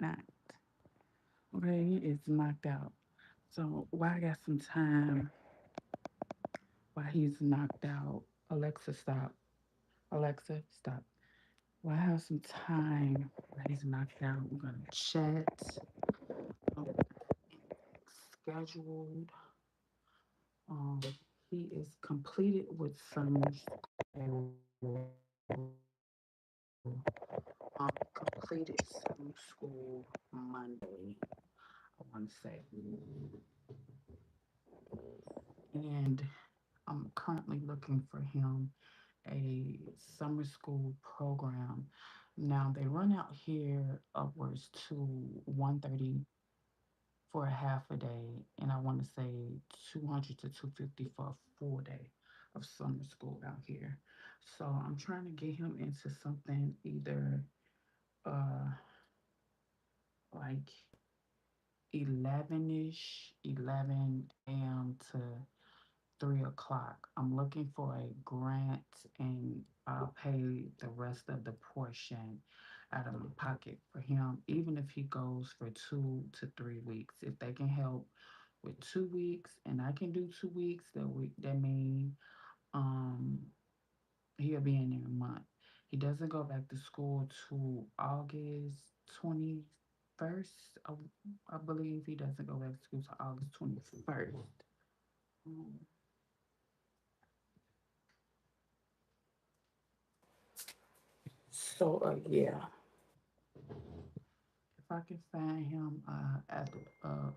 knocked. Okay, he is knocked out. So while I got some time, while he's knocked out, Alexa, stop. Alexa, stop. While I have some time, while he's knocked out, we're gonna chat. Um, Scheduled. Um, he is completed with summer school. Completed summer school Monday, I want to say. And I'm currently looking for him a summer school program. Now they run out here upwards to 130 for a half a day, and I want to say 200 to 250 for a full day of summer school out here. So I'm trying to get him into something either uh like 11ish, 11 a.m. to 3 o'clock. I'm looking for a grant, and I'll pay the rest of the portion out of my pocket for him, even if he goes for 2 to 3 weeks. If they can help with 2 weeks and I can do 2 weeks, that mean um he'll be in there a month. He doesn't go back to school to August 21st. I believe he doesn't go back to school to August 21st. Um, yeah, if I can find him at the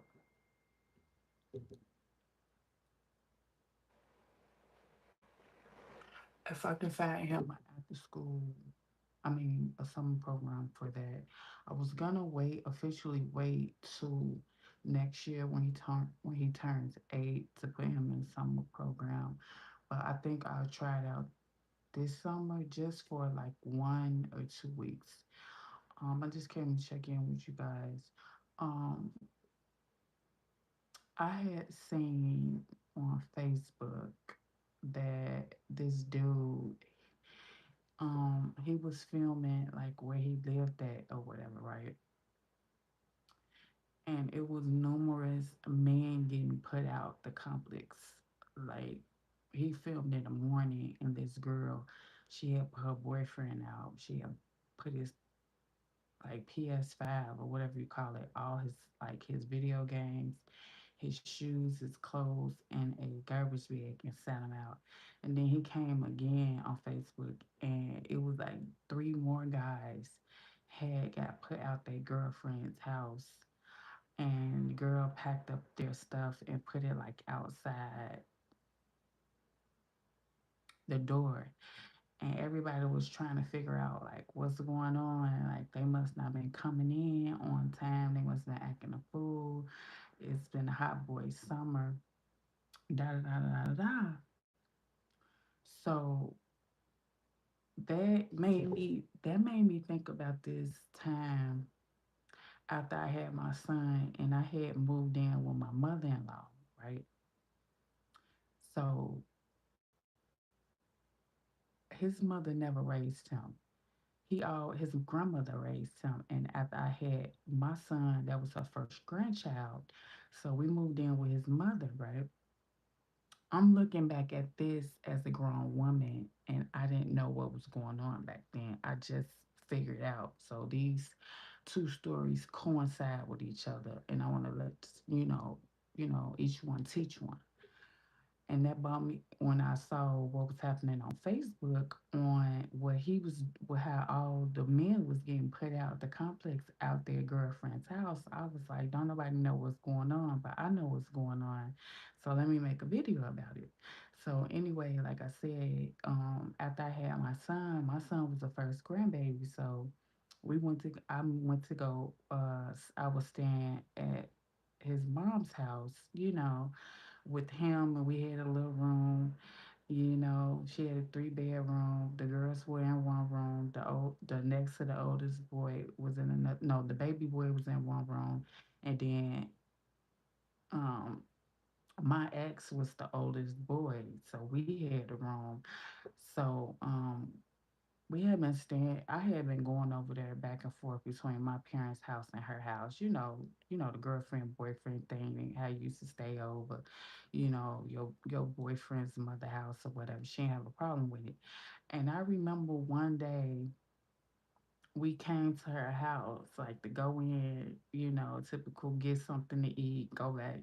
if I can find him after school, I mean a summer program for that. I was gonna officially wait to next year when he turns 8 to put him in summer program. But I think I'll try it out this summer just for like 1 or 2 weeks. I just came to check in with you guys. Um, I had seen on Facebook that this dude, he was filming like where he lived at or whatever, right? And it was numerous men getting put out the complex. Like he filmed in the morning, and this girl, she had put her boyfriend out. She had put his like PS5 or whatever you call it, all his like his video games, his shoes, his clothes, and a garbage bag and sent him out. And then he came again on Facebook, and it was like three more guys had got put out their girlfriend's house, and the girl packed up their stuff and put it like outside the door, and everybody was trying to figure out like what's going on. Like they must not been coming in on time. They must been acting a fool. It's been a hot boy summer. Da da da da da da. So that made me think about this time after I had my son and I had moved in with my mother-in-law, right? So his mother never raised him. His grandmother raised him, and after I had my son, that was her first grandchild. So we moved in with his mother, right? I'm looking back at this as a grown woman, and I didn't know what was going on back then. I just figured out. So these two stories coincide with each other, and I want to let each one teach one. And that brought me when I saw what was happening on Facebook on what how all the men was getting put out the complex out their girlfriend's house. I was like, don't nobody know what's going on, but I know what's going on. So let me make a video about it. So anyway, like I said, after I had my son was the first grandbaby. So I went to go, I was staying at his mom's house, with him, and we had a little room. She had a three-bedroom. The girls were in one room. The next to the oldest boy was in another. No, the baby boy was in one room, and then um, my ex was the oldest boy, so we had a room. So We had been staying. I had been going over there back and forth between my parents' house and her house. The girlfriend boyfriend thing, and how you used to stay over. Your boyfriend's mother house or whatever. She didn't have a problem with it. And I remember one day we came to her house, like to go in, typical, get something to eat, go back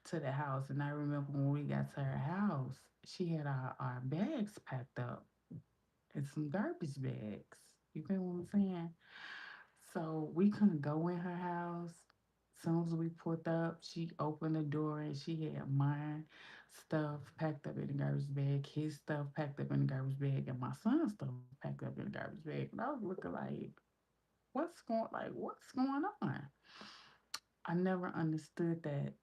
to the house. And I remember when we got to her house, she had our bags packed up and some garbage bags. You feel what I'm saying? So we couldn't go in her house. As soon as we pulled up, she opened the door and she had my stuff packed up in the garbage bag, his stuff packed up in the garbage bag, and my son's stuff packed up in the garbage bag. And I was looking what's going on? I never understood that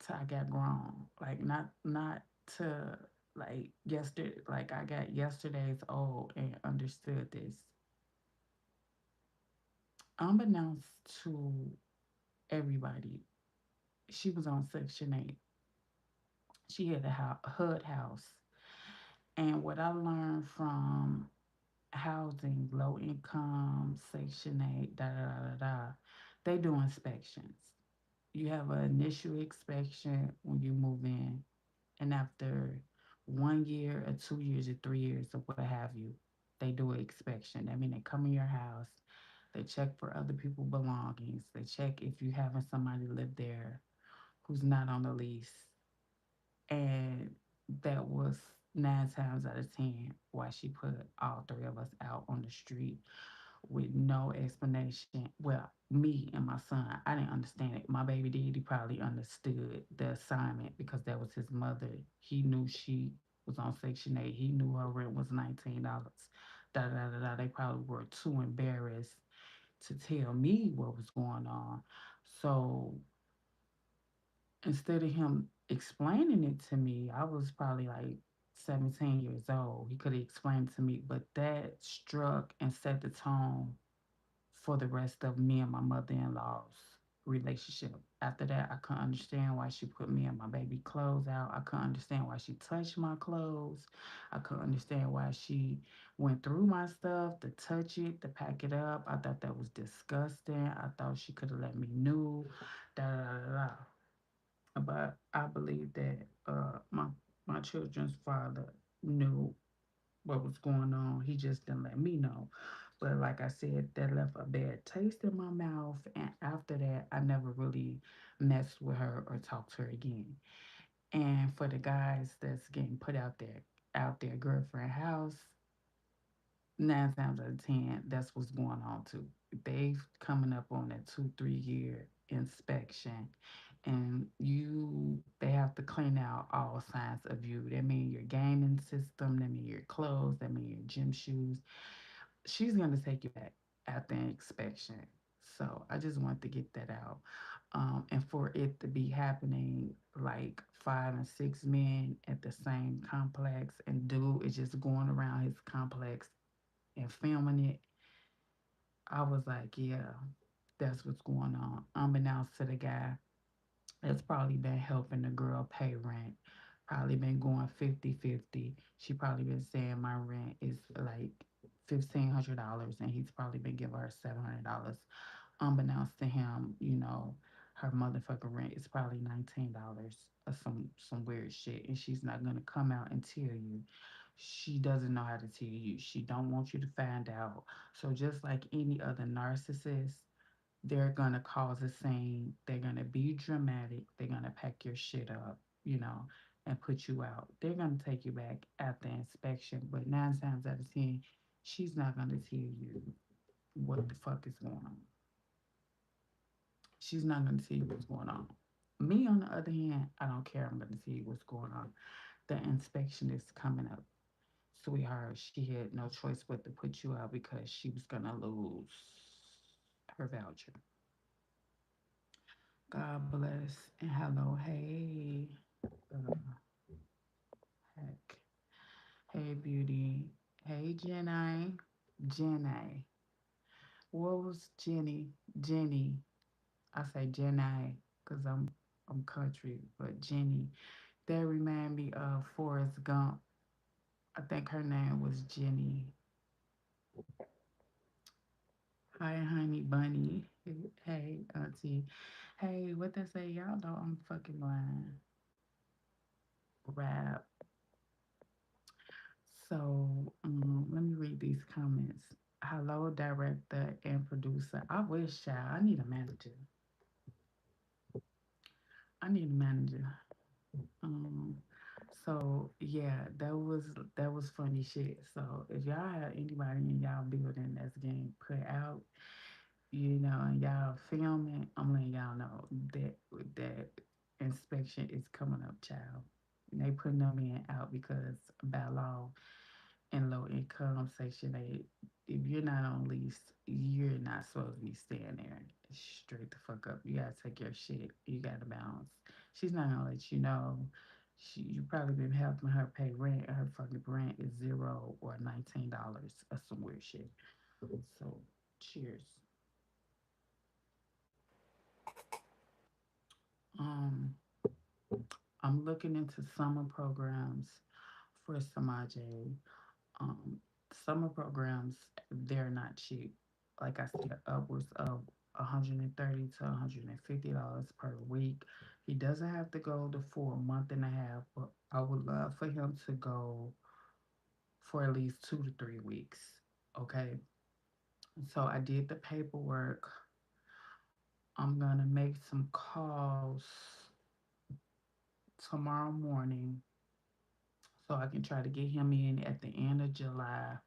till I got grown. Like not to like yesterday, like I got yesterday's old and understood this. Unbeknownst to everybody, she was on Section 8. She had a HUD house. And what I learned from housing, low income, Section 8, da da da da da, they do inspections. You have an initial inspection when you move in, and after 1 year or 2 years or 3 years or what have you, they do an inspection. I mean, they come in your house, they check for other people's belongings, they check if you having somebody live there who's not on the lease, and that was 9 times out of 10 why she put all three of us out on the street with no explanation. Well, me and my son, I didn't understand it. My baby daddy probably understood the assignment because that was his mother. He knew she was on Section 8. He knew her rent was $19. Da da da da. They probably were too embarrassed to tell me what was going on. So instead of him explaining it to me, I was probably like 17 years old. He could have explained it to me, but that struck and set the tone for the rest of me and my mother-in-law's relationship. After that, I couldn't understand why she put me and my baby clothes out. I couldn't understand why she touched my clothes. I couldn't understand why she went through my stuff to touch it, to pack it up. I thought that was disgusting. I thought she could have let me know. Da da da da. But I believe that my children's father knew what was going on. He just didn't let me know. But like I said, that left a bad taste in my mouth. And after that, I never really messed with her or talked to her again. And for the guys that's getting put out their girlfriend house, 9 times out of 10, that's what's going on too. They've coming up on that 2, 3 year inspection, and they have to clean out all signs of you. That mean your gaming system. That mean your clothes. That mean your gym shoes. She's gonna take you back after inspection. So I just want to get that out. And for it to be happening like 5 and 6 men at the same complex, and dude is just going around his complex and filming it, I was like, yeah, that's what's going on. Unbeknownst to the guy, that's probably been helping the girl pay rent. Probably been going 50-50. She probably been saying my rent is like $1,500 and he's probably been giving her $700. Unbeknownst to him, her motherfucking rent is probably $19 or some weird shit. And she's not gonna come out and tell you. She doesn't know how to tell you. She don't want you to find out. So just like any other narcissist, they're gonna cause a scene, they're gonna be dramatic, they're gonna pack your shit up, and put you out. They're gonna take you back after inspection, but 9 times out of 10, she's not gonna tell you what the fuck is going on. She's not gonna tell you what's going on. Me, on the other hand, I don't care. I'm gonna tell you what's going on. The inspection is coming up. Sweetheart, she had no choice but to put you out because she was gonna lose her voucher. God bless and hello, hey, uh, heck, hey, beauty, hey, Jenny. What was Jenny? Jenny. I say Jenny because I'm country, but Jenny. That remind me of Forrest Gump. I think her name was Jenny. Hi, honey bunny. Hey, auntie. Hey, what they say? Y'all know I'm fucking blind. Rap. So, let me read these comments. Hello, director and producer. I wish, child. I need a manager. I need a manager. Um, so yeah, that was funny shit. So if y'all have anybody in y'all building that's getting put out, and y'all filming, I'm letting y'all know that inspection is coming up, child. And they putting them in out because by law in low income section 8, if you're not on lease, you're not supposed to be staying there. Straight the fuck up. You gotta take your shit. You gotta bounce. She's not gonna let you know. You probably been helping her pay rent. Her fucking rent is $0 or $19 or some weird shit. So, cheers. Um, I'm looking into summer programs for Samaje. Um, Summer programs, they're not cheap. Like I said, upwards of $130 to $150 per week. He doesn't have to go for a month and a half, but I would love for him to go for at least 2 to 3 weeks. Okay. So I did the paperwork. I'm gonna make some calls tomorrow morning so I can try to get him in at the end of July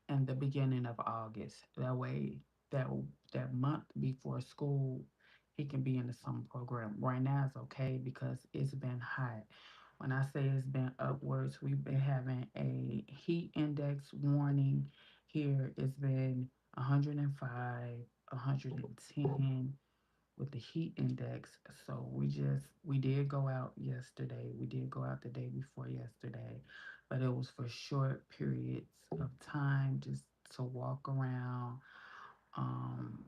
and the beginning of August. That way, that that month before school, he can be in the summer program. Right now, it's okay because it's been hot. When I say it's been upwards, we've been having a heat index warning here. It's been 105, 110 with the heat index. So we did go out yesterday. We did go out the day before yesterday, but it was for short periods of time, just to walk around, um,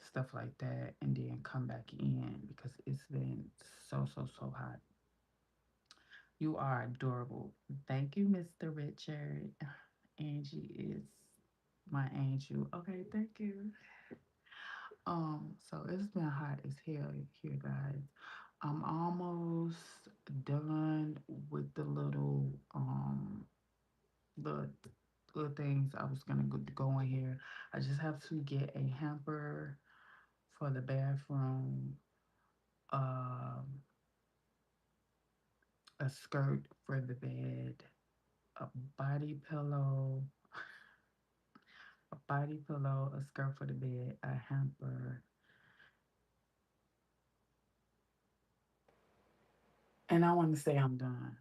stuff like that, and then come back in because it's been so hot. You are adorable. Thank you, Mr. Richard. Angie is my angel. Okay, thank you. So it's been hot as hell here, guys. I'm almost done with the little things I was gonna go in here. I just have to get a hamper for the bathroom, um, a skirt for the bed, a body pillow, a skirt for the bed, a hamper, and I want to say I'm done.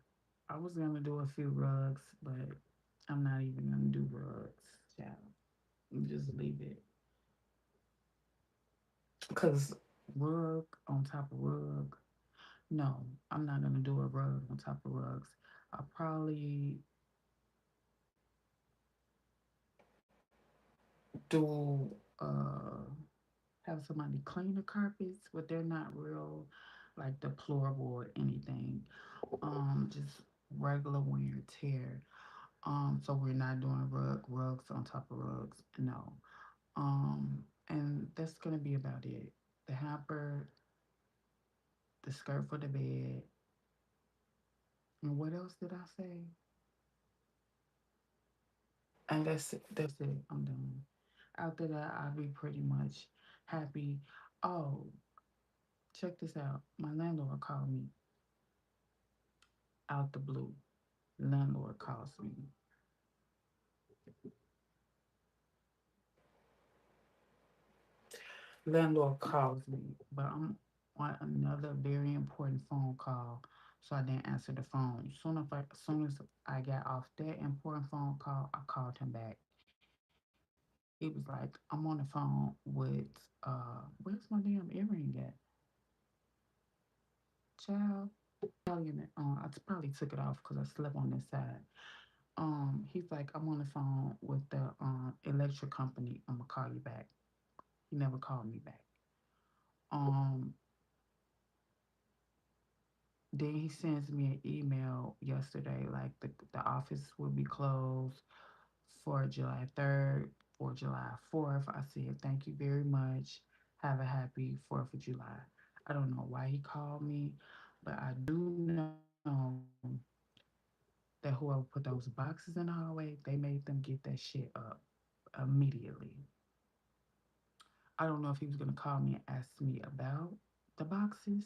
I was gonna do a few rugs, but I'm not even gonna do rugs, child. Just leave it. Cause rug on top of rug. No, I'm not gonna do a rug on top of rugs. I'll probably do have somebody clean the carpets, but they're not real like deplorable or anything. Just regular wear and tear. So we're not doing rugs on top of rugs. No. And that's gonna be about it. The hamper, the skirt for the bed, and what else did I say? And that's it. That's it. I'm done. After that, I'll be pretty much happy. Oh, check this out. My landlord called me out the blue. Landlord calls me. Landlord calls me, but I'm on another very important phone call, so I didn't answer the phone. Soon as I got off that important phone call, I called him back. He was like, "I'm on the phone with where's my damn earring at, child?" Telling it. I probably took it off because I slept on this side. He's like, "I'm on the phone with the electric company. I'm gonna call you back." He never called me back. Um, then he sends me an email yesterday like the office will be closed for July 3rd. or July 4th. I said, thank you very much. Have a happy 4th of July. I don't know why he called me, but I do know that whoever put those boxes in the hallway, they made them get that shit up immediately. I don't know if he was gonna call me and ask me about the boxes,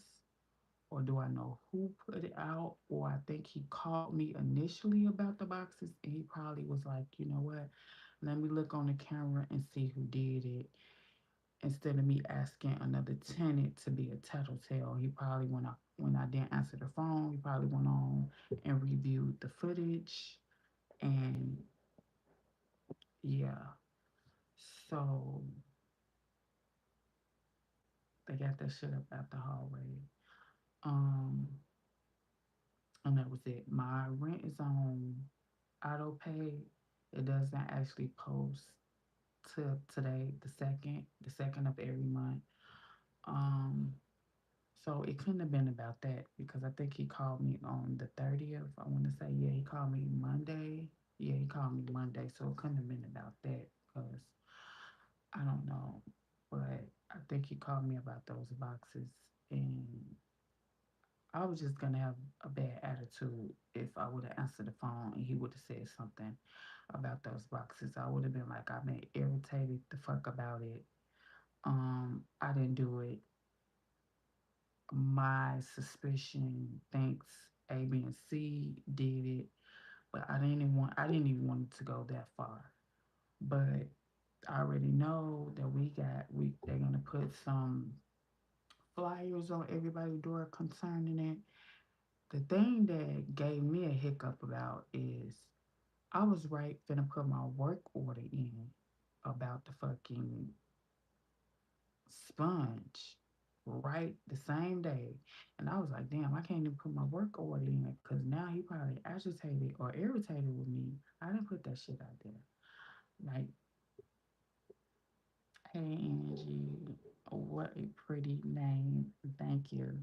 or do I know who put it out, or I think he called me initially about the boxes, and he probably was like, you know what, let me look on the camera and see who did it. Instead of me asking another tenant to be a tattletale, he probably went up when I didn't answer the phone. He probably went on and reviewed the footage, and yeah, so they got that shit up out the hallway. Um, and that was it. My rent is on auto pay. It doesn't actually post to today, the second of every month. Um, so it couldn't have been about that because I think he called me on the 30th. I want to say, yeah, he called me Monday. Yeah, he called me Monday, so it couldn't have been about that because I don't know. But I think he called me about those boxes, and I was just gonna have a bad attitude if I would have answered the phone and he would have said something about those boxes. I would have been like, I've been irritated the fuck about it. I didn't do it. My suspicion thinks A, B, and C did it, but I didn't even want it to go that far. But I already know that they're gonna put some flyers on everybody's door concerning it. The thing that gave me a hiccup about is I was right finna put my work order in about the fucking sponge right the same day. And I was like, damn, I can't even put my work order in because now he probably agitated or irritated with me. I didn't put that shit out there. Like, hey Angie, what a pretty name. Thank you.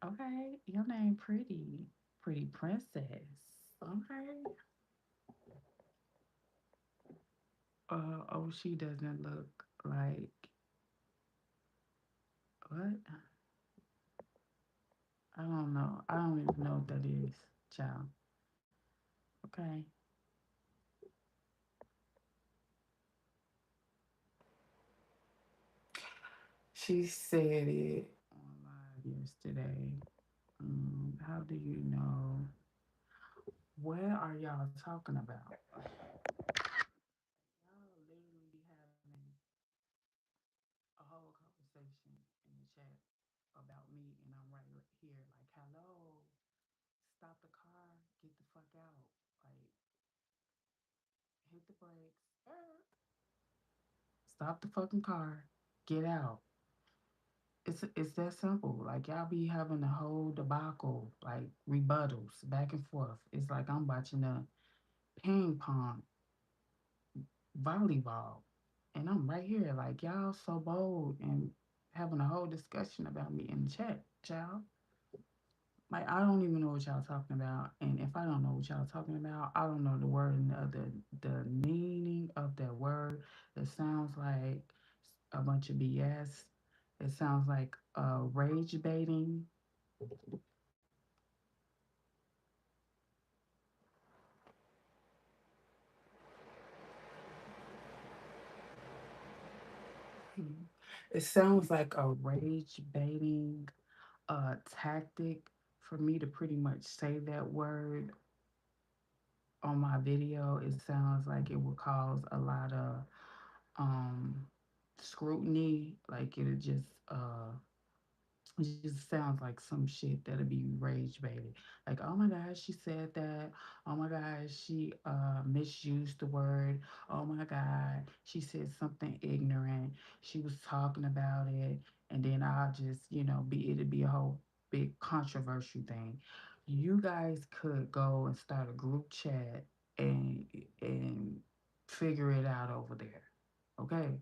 Okay, your name pretty. Pretty princess. Okay. Oh, she doesn't look like what? I don't know. I don't even know what that is, child. Okay. She said it on live yesterday. How do you know? What are y'all talking about? Y'all literally be having a whole conversation in the chat about me, and I'm right here, like, hello, stop the car, get the fuck out, like, hit the brakes, stop the fucking car, get out. It's that simple. Like y'all be having a whole debacle, like rebuttals back and forth. It's like I'm watching a ping pong volleyball, and I'm right here. Like y'all so bold and having a whole discussion about me in the chat, child. Like I don't even know what y'all talking about, and if I don't know what y'all talking about, I don't know the word of the meaning of that word. That sounds like a bunch of BS. It sounds like rage baiting. It sounds like a rage baiting tactic for me to pretty much say that word on my video. It sounds like it will cause a lot of um, scrutiny. Like it'll just it just sounds like some shit that'll be rage baited. Like, oh my gosh, she said that. Oh my gosh, she misused the word. Oh my God, she said something ignorant. She was talking about it, and then I'll just, it'd be a whole big controversial thing. You guys could go and start a group chat and and figure it out over there. Okay,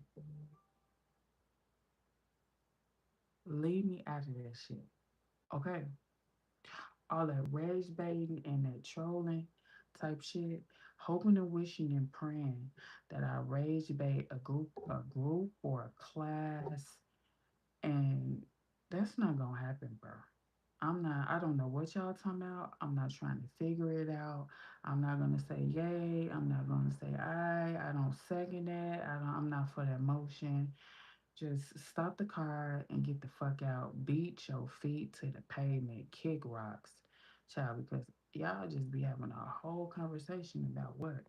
leave me out of that shit. Okay. All that rage baiting and that trolling type shit. hoping and wishing and praying that I rage bait a group or a class, and that's not gonna happen, bro. I don't know what y'all talking about. I'm not trying to figure it out. I'm not gonna say yay. I'm not gonna say I don't second that. I'm not for that motion. Just stop the car and get the fuck out. Beat your feet to the pavement. Kick rocks, child, because y'all just be having a whole conversation about what?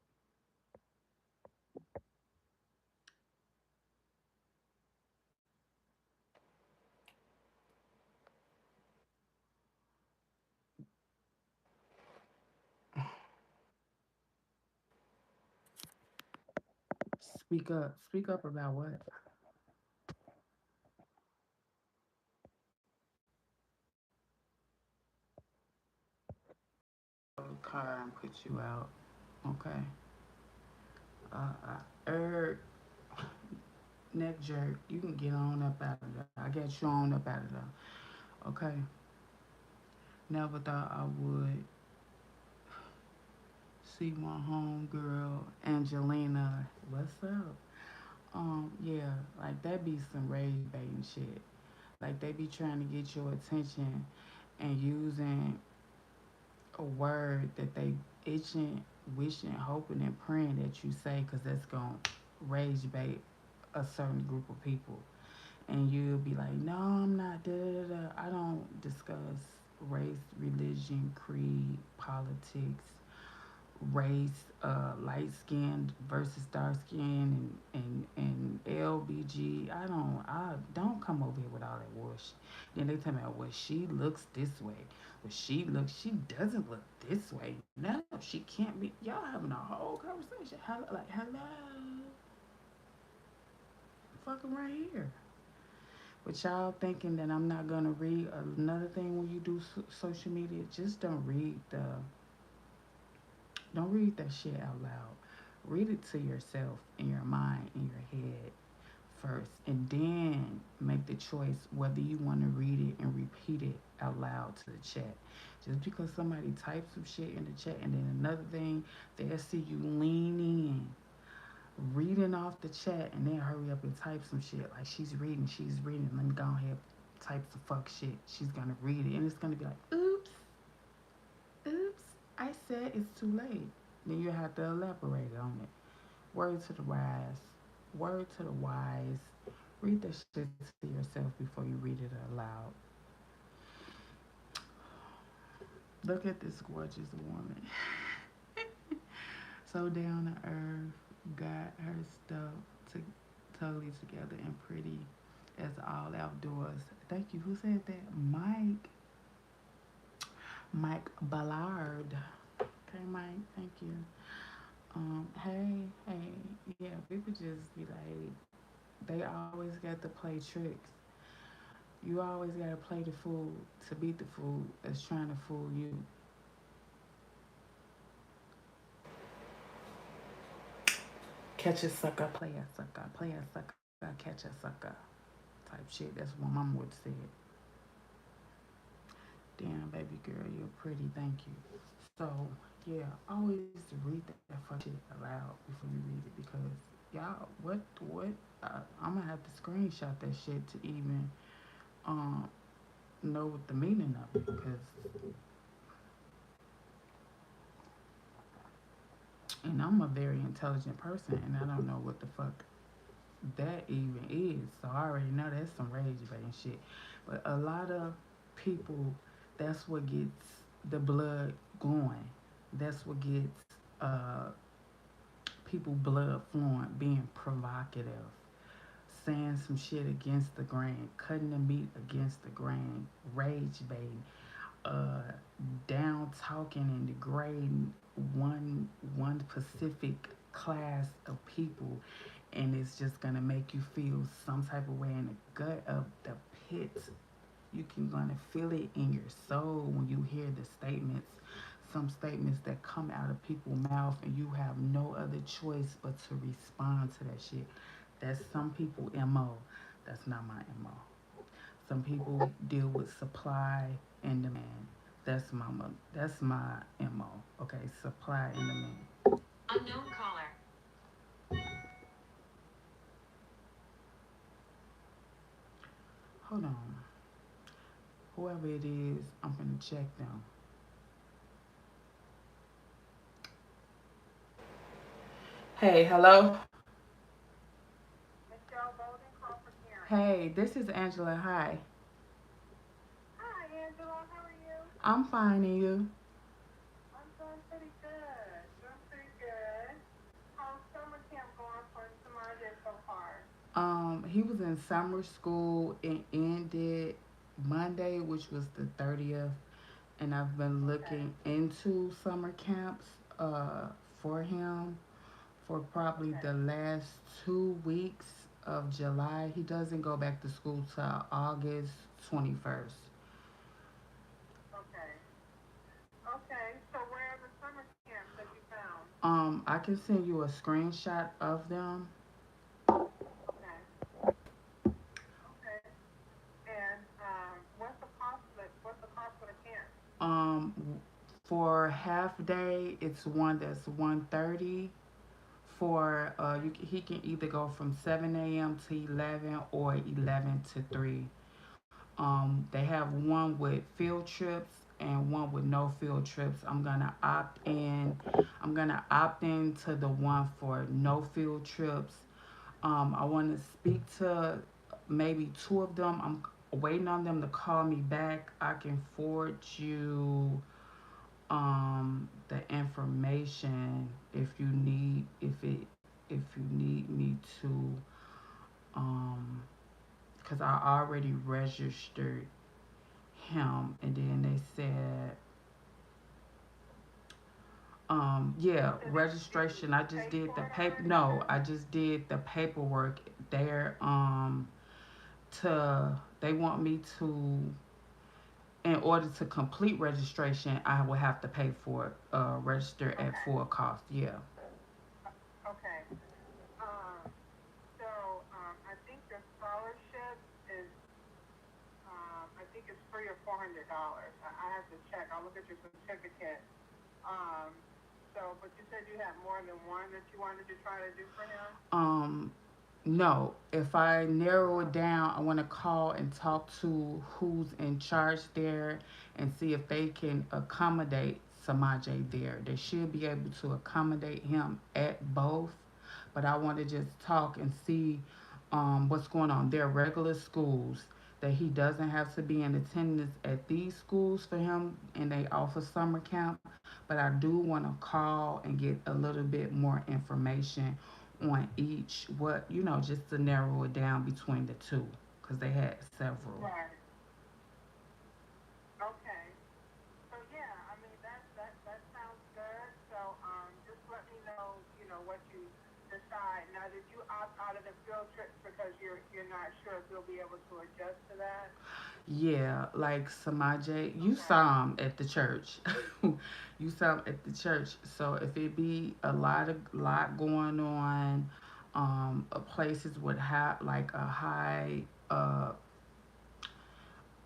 Speak up. Speak up about what? Car and put you out. Okay. Er, neck jerk. You can get on up out of there. I got you on up out of there. Okay. Never thought I would see my homegirl Angelina. What's up? Yeah, like that be some rage baiting shit. Like they be trying to get your attention and using a word that they itching, wishing, hoping, and praying that you say, because that's gonna rage bait a certain group of people. And you'll be like, no, I'm not. Da, da, da. I don't discuss race, religion, creed, politics, race, light skinned versus dark skin, and LBG. I don't come over here with all that bullshit. Then they tell me, well, she looks this way. Well, she doesn't look this way. No, she can't be. Y'all having a whole conversation. Hello, fucking right here. But y'all thinking that I'm not gonna read another thing when you do social media? Just don't read that shit out loud. Read it to yourself in your mind, in your head first, and then make the choice whether you want to read it and repeat it out loud to the chat. Just because somebody types some shit in the chat and then another thing, they'll see you lean in, reading off the chat, and then hurry up and type some shit like she's reading. Let me go ahead, type some fuck shit. She's gonna read it, and it's gonna be like, oops, oops, I said it's too late. Then you have to elaborate on it. Word to the wise. Word to the wise. Read that shit to yourself before you read it aloud. Look at this gorgeous woman. So down to earth, got her stuff to, totally together and pretty as all outdoors. Thank you. Who said that? Mike Ballard. Okay, Mike. Thank you. Hey, yeah. People just be like, they always got to play tricks. You always gotta play the fool to beat the fool that's trying to fool you. Catch a sucker, play a sucker, play a sucker, catch a sucker. Type shit. That's what my mama would say. Damn, baby girl, you're pretty. Thank you. So yeah, always read that fuck shit aloud before you read it because y'all, what? I'm gonna have to screenshot that shit to even um know what the meaning of it because and I'm a very intelligent person and I don't know what the fuck that even is. So I already know that's some rage baiting shit. But a lot of people, that's what gets the blood going. That's what gets uh, people blood flowing, being provocative, saying some shit against the grain, cutting the meat against the grain, rage baiting, uh, down talking and degrading one specific class of people, and it's just gonna make you feel some type of way in the gut of the pit. You can gonna feel it in your soul when you hear the statements, some statements that come out of people's mouth, and you have no other choice but to respond to that shit. That's some people mo. That's not my mo. Some people deal with supply and demand. That's my mo. Okay, supply and demand. Unknown caller. Hold on. Whoever it is, I'm gonna check them. Hey, hello. Michelle Bolden, call for Karen. Hey, this is Angela. Hi. Hi, Angela. How are you? I'm fine, and you? I'm doing pretty good. Doing pretty good. How's summer camp going for Samaje so far? He was in summer school. It ended Monday, which was the 30th, and I've been Okay. looking into summer camps uh, for him for probably Okay. the last 2 weeks of July. He doesn't go back to school till August 21st. Okay. Okay. So where are the summer camps that you found? I can send you a screenshot of them. Okay. Okay. And what's the cost for the camp? Um, for half day, it's one that's 130. For Okay. he can either go from 7 a.m. to 11 or 11 to 3. They have one with field trips and one with no field trips. I'm gonna opt in. I'm gonna opt into the one for no field trips. I want to speak to maybe two of them. I'm waiting on them to call me back. I can forward you the information if you need me to because I already registered him, and then they said You yeah, said registration. I you just paid did the for it paper. already, No, sir? I just did the paperwork there. To They want me to, in order to complete registration, I will have to pay for it, register at Okay. full cost. Yeah. Okay. Um. I think your scholarship is I think it's $300 or $400. I have to check. I'll look at your certificate. Um, but you said you had more than one that you wanted to try to do for him. Um, no, if I narrow it Oh, down, I want to call and talk to who's in charge there and see if they can accommodate Samaje there. They should be able to accommodate him at both, but I want to just talk and see what's going on. There are regular schools that he doesn't have to be in attendance at these schools for him, and they offer summer camp. But I do want to call and get a little bit more information on each, what just to narrow it down between the two, because they had several. right. Okay. So yeah, I mean that sounds good. So just let me know, what you decide. Now, did you opt out of the field trips because you're not sure if you'll be able to adjust to that? Yeah, like Samaje, you Okay. saw him at the church. You saw him at the church. So if it be a lot going on, places would have like a high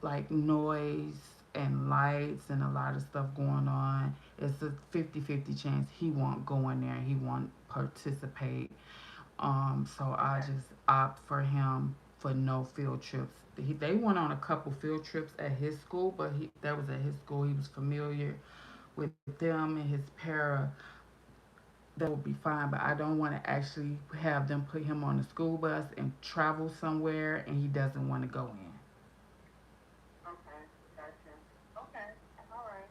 like noise and lights and a lot of stuff going on, it's a 50-50 chance he won't go in there and he won't participate. So I Okay. just opt for him for no field trips. They went on a couple field trips at his school, but that was at his school. He was familiar with them and his para. That would be fine, but I don't want to actually have them put him on a school bus and travel somewhere and he doesn't want to go in. Okay. Gotcha. Okay. All right.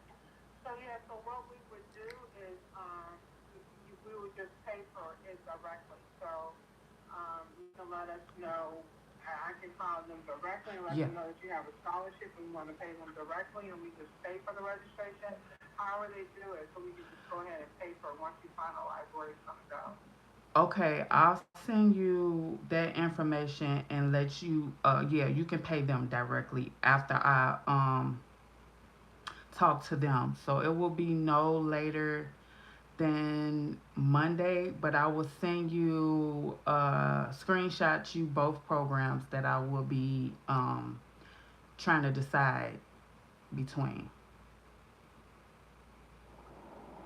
So yeah, so what we would do is we would just pay for it directly. So you can let us know. I can call them directly and let Yeah. them know that you have a scholarship and you want to pay them directly, and we just pay for the registration. However they do it, so we can just go ahead and pay for it once you finalize where it's gonna go. Okay, I'll send you that information and let you yeah, you can pay them directly after I talk to them. So it will be no later than Monday, but I will send you screenshot you both programs that I will be trying to decide between.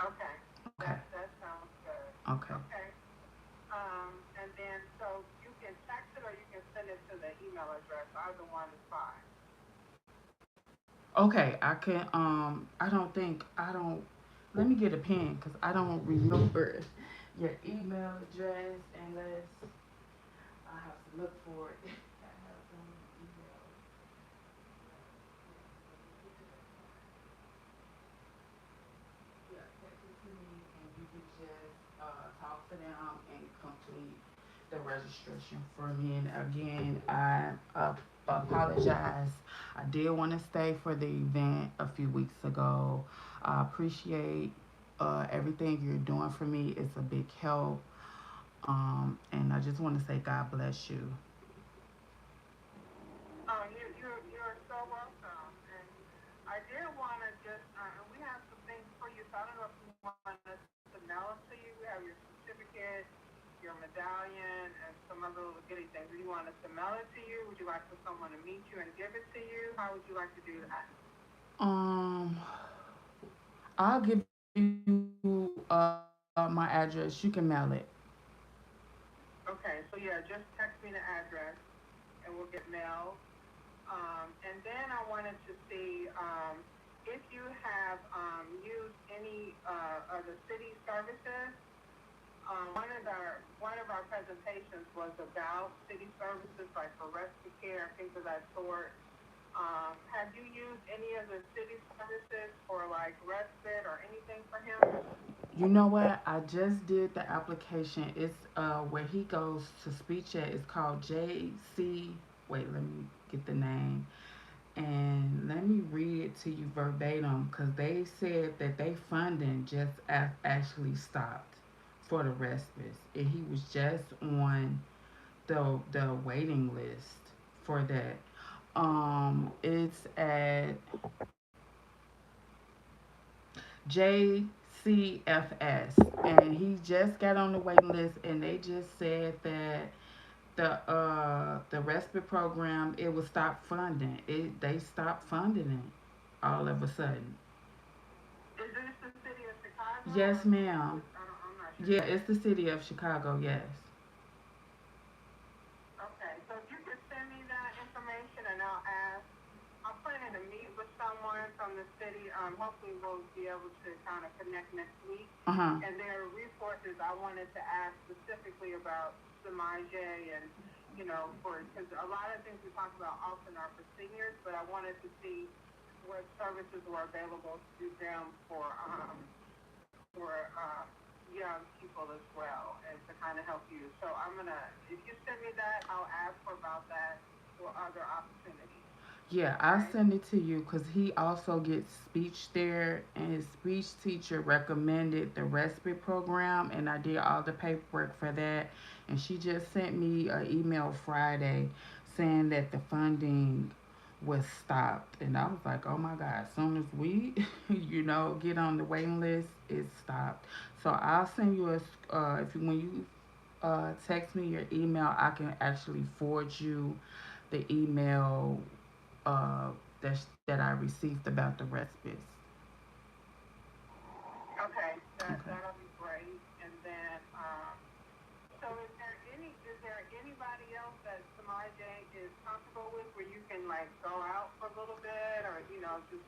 Okay. Okay. That sounds good. Okay. Okay. And then so you can text it or you can send it to the email address. Either one is fine. Okay, I can I don't think I don't let me get a pen because I don't remember your email address unless I have to look for it. I have some email. Yeah, text it to me and you can just talk to them and complete the registration for me. And again, I apologize. I did want to stay for the event a few weeks ago. I appreciate everything you're doing for me. It's a big help. And I just want to say God bless you. Oh, you're so welcome. And I did want to just, and we have some things for you. So I don't know if you want us to mail them to you. We have your certificate, your medallion, and some other little goodie things. Do you want us to mail it to you? Would you like for someone to meet you and give it to you? How would you like to do that? Um, I'll give you my address. You can mail it. Okay, so yeah, just text me the address and we'll get mailed. And then I wanted to see if you have used any of the city services. One of our presentations was about city services, like for respite care and things of that sort. Have you used any of the city services for like respite or anything for him? You know what? I just did the application. It's where he goes to speech at. It's called JC. Wait, let me get the name. And let me read it to you verbatim because they said that they funding just actually stopped for the respite, and he was just on the waiting list for that. It's at JCFS, and he just got on the waiting list, and they just said that the respite program it was stop funding. They stopped funding it all of a sudden. Is this the city of Chicago Yes, or who ma'am. is? I'm not sure. Yeah, it's the city of Chicago. Yes. Okay, so if you could send me that information and I'll ask. I'm planning to meet with someone from the city. Hopefully we'll be able to kind of connect next week. Uh huh. And there are resources I wanted to ask specifically about Samaje and, for because a lot of things we talk about often are for seniors, but I wanted to see what services were available to them for young people as well, and to kind of help you. So if you send me that, I'll ask for about that or other opportunities. Yeah, I'll Okay. send it to you because he also gets speech there, and his speech teacher recommended the respite program, and I did all the paperwork for that. And she just sent me an email Friday saying that the funding was stopped, and I was like, oh my God! As soon as we, get on the waiting list, it stopped. So I'll send you if you when you text me your email, I can actually forward you the email uh, that I received about the respite. Okay, Okay. that'll be great. And then, so is there anybody else that Samaj is comfortable with where you can like go out for a little bit, or just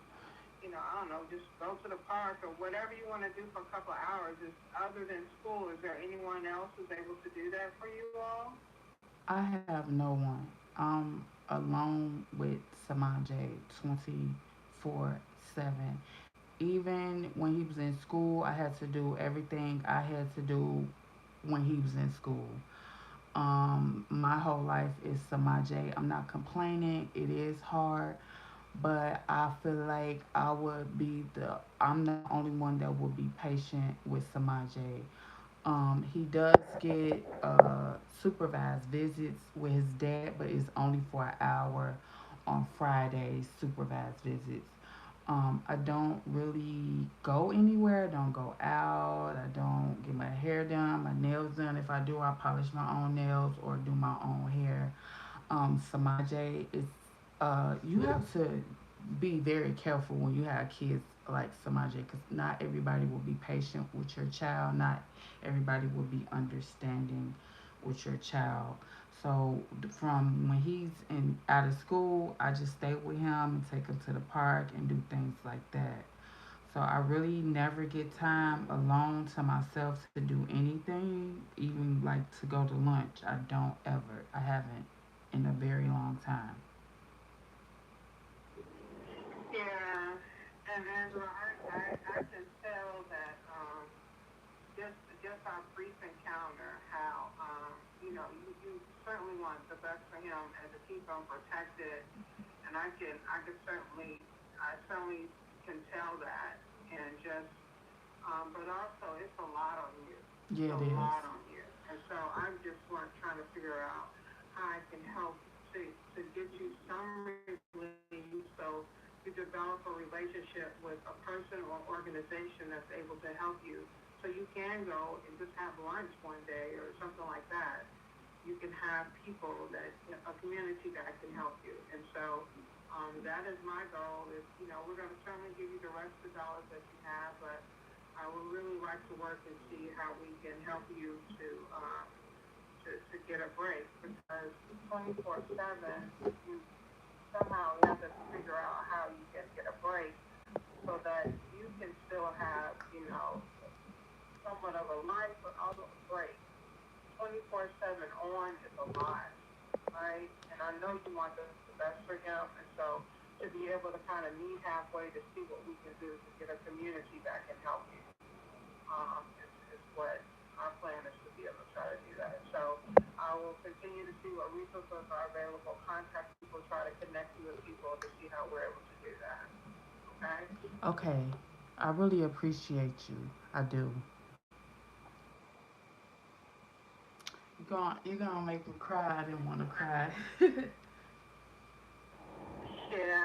I don't know, just go to the park or whatever you want to do for a couple of hours? Is other than school, is there anyone else who's able to do that for you all? I have no one. I'm alone with Samanje 24/7. Even when he was in school, I had to do everything I had to do when he was in school. My whole life is Samaje. I'm not complaining. It is hard, but I feel like I'm the only one that will be patient with Samaje. He does get supervised visits with his dad, but it's only for an hour on Fridays, supervised visits. I don't really go anywhere. I don't go out. I don't get my hair done, my nails done. If I do, I polish my own nails or do my own hair. Samaje is you have to be very careful when you have kids like Samaje, because not everybody will be patient with your child. Not everybody will be understanding with your child. So from when he's in out of school, I just stay with him and take him to the park and do things like that. So I really never get time alone to myself to do anything, even like to go to lunch. I don't ever. I haven't in a very long time. Yeah, and Angela, I can tell that just our brief encounter, how you certainly want the best for him and to keep him protected, and I certainly can tell that, and just but also it's a lot on you. It's Yeah, a it is. lot on you, and so I'm just want trying to figure out how I can help to get you some relief, so you develop a relationship with a person or organization that's able to help you, so you can go and just have lunch one day or something like that. You can have people that a community that can help you, and so that is my goal. Is we're going to certainly give you the rest of the dollars that you have, but I would really like to work and see how we can help you to get a break, because 24/7 you somehow you have to figure out how you can get a break so that you can still have somewhat of a life, but also a break. 24/7 on is a lot, right? And I know you want the best for him, and so to be able to kind of meet halfway to see what we can do to get a community that can help you, is what our plan is, to be able to try to do that. So I will continue to see what resources are available, contact people, try to connect you with people to see how we're able to do that. Okay? Okay. I really appreciate you. I do. You're gonna make me cry. I didn't want to cry. Yeah,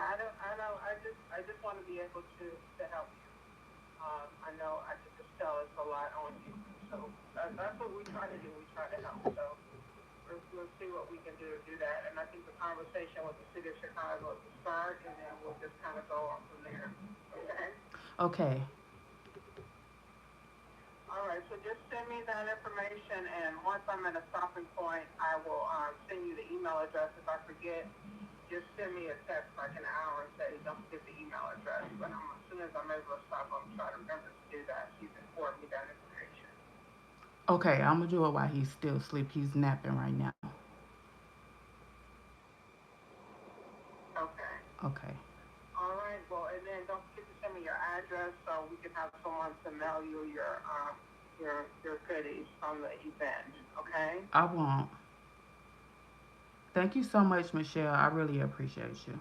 I just want to be able to help you. I know I can just tell it's a lot on you. So that's what we try to do. We try to help. So we'll see what we can do to do that. And I think the conversation with the city of Chicago is the start, and then we'll just kind of go on from there. Okay? Okay. All right. So just send me that information, and once I'm at a stopping point, I will send you the email address. If I forget, just send me a text like an hour and say, don't forget the email address. But as soon as I'm able to stop, I'm trying to remember to do that. So you can forward me that information. Okay. I'm gonna do it while he's still asleep. He's napping right now. Okay. Okay. All right. Well, and then don't forget to send me your address so we can have someone to mail you your goodies from the event. Okay. I won't. Thank you so much, Michelle. I really appreciate you.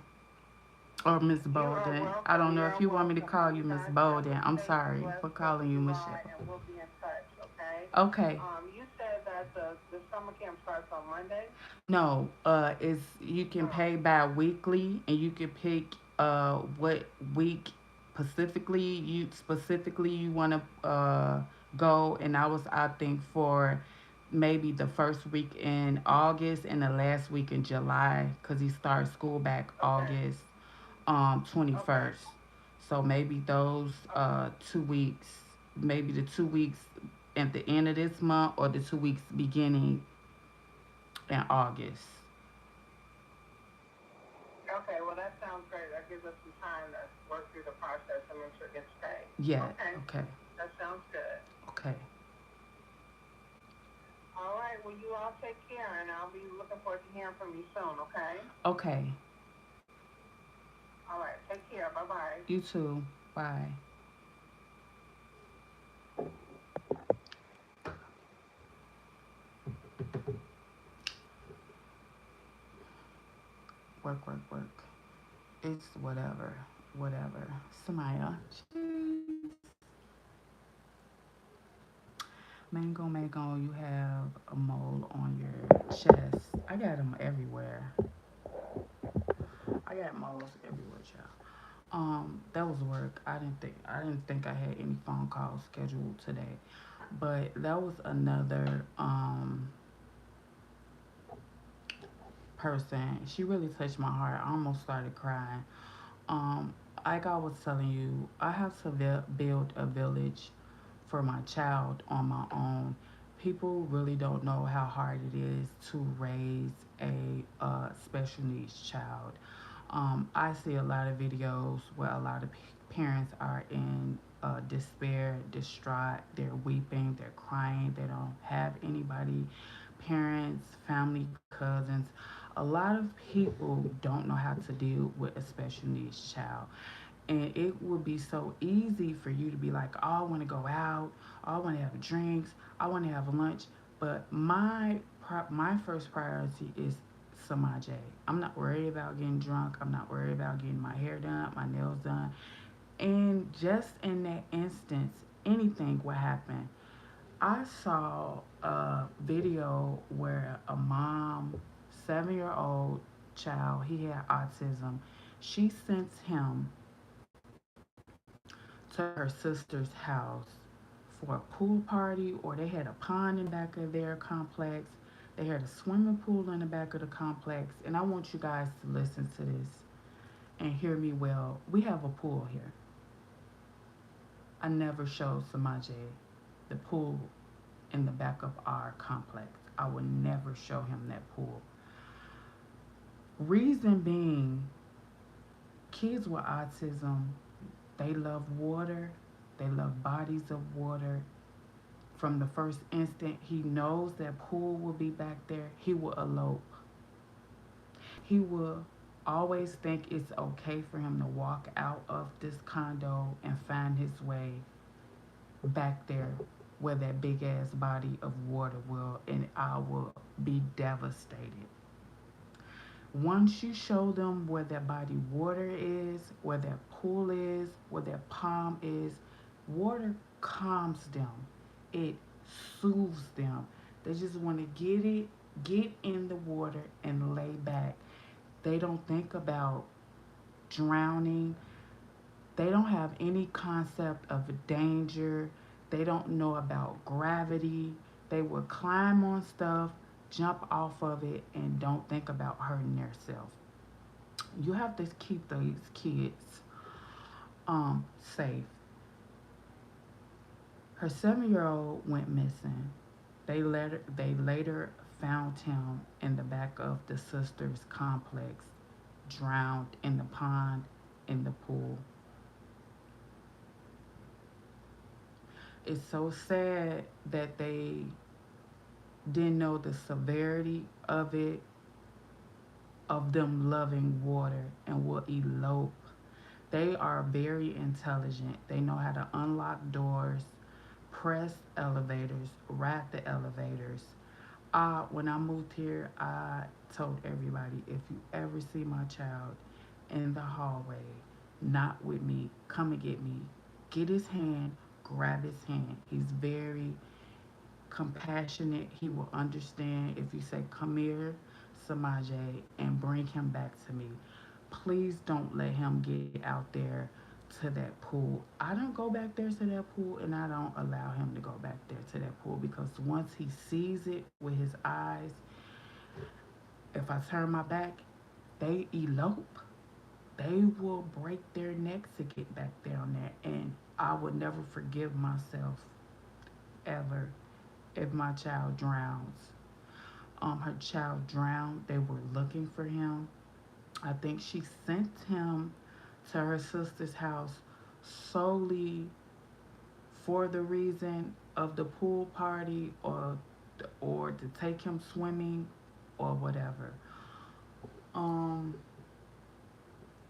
Or Miss You are Bolden. I welcome. don't You know are if you want me to welcome. call You you Miss guys have a Bolden. I'm safe and sorry for blessed Fourth calling of you July, Michelle. and we'll be in touch. Okay. Okay. You said that the summer camp starts on Monday. No, it's you can Oh. pay bi-weekly and you can pick what week specifically you want to go, and I was opting for maybe the first week in August and the last week in July because he starts school back Okay. August Okay. 21st. So maybe those Okay. 2 weeks, maybe the 2 weeks at the end of this month or the 2 weeks beginning in August. Okay. Well, that sounds great. That gives us some time to work through the process and make sure it gets paid. Yeah. Okay. Okay. That sounds good. Okay. All right. Well, you all take care, and I'll be looking forward to hearing from you soon. Okay. Okay. All right. Take care. Bye bye. You too. Bye. Work, work, work. It's whatever. Whatever. Samaya. Jeez. Mango, you have a mole on your chest. I got them everywhere. I got moles everywhere, child. That was work. I didn't think I had any phone calls scheduled today. But that was another person. She really touched my heart. I almost started crying. Um, like I was telling you, I have to build a village for my child on my own. People really don't know how hard it is to raise a special needs child. I see a lot of videos where a lot of parents are in despair, distraught. They're weeping, they're crying. They don't have anybody, parents, family, cousins. A lot of people don't know how to deal with a special needs child. And it would be so easy for you to be like, oh, I want to go out, oh, I want to have drinks, I want to have lunch. But my first priority is Samaj. I'm not worried about getting drunk. I'm not worried about getting my hair done, my nails done. And just in that instance, anything will happen. I saw a video where a mom, 7-year old child, he had autism. She sent him to her sister's house for a pool party, or they had a pond in the back of their complex. They had a swimming pool in the back of the complex. And I want you guys to listen to this and hear me well. We have a pool here. I never showed Samaje the pool in the back of our complex. I would never show him that pool. Reason being, kids with autism, they love water, they love bodies of water. From the first instant he knows that pool will be back there, he will elope. He will always think it's okay for him to walk out of this condo and find his way back there where that big ass body of water will, and I will be devastated. Once you show them where that body water is, where that pool is, where that palm is, water calms them. It soothes them. They just want to get in the water and lay back. They don't think about drowning. They don't have any concept of danger. They don't know about gravity. They will climb on stuff, jump off of it, and don't think about hurting themselves. You have to keep these kids safe. Her 7-year old went missing. They later found him in the back of the sisters' complex, drowned in the pond, in the pool. It's so sad that they didn't know the severity of it, of them loving water, and will elope. They are very intelligent. They know how to unlock doors, press elevators, ride the elevators. When I moved here, I told everybody, if you ever see my child in the hallway, not with me, come and get me. Get his hand, grab his hand. He's very compassionate. He will understand if you say, come here, Samaje, and bring him back to me. Please don't let him get out there to that pool. I don't go back there to that pool, and I don't allow him to go back there to that pool, because once he sees it with his eyes, if I turn my back, they elope. They will break their necks to get back down there. And I would never forgive myself ever if my child drowns. Her child drowned. They were looking for him. I think she sent him to her sister's house solely for the reason of the pool party, or to take him swimming or whatever. Um,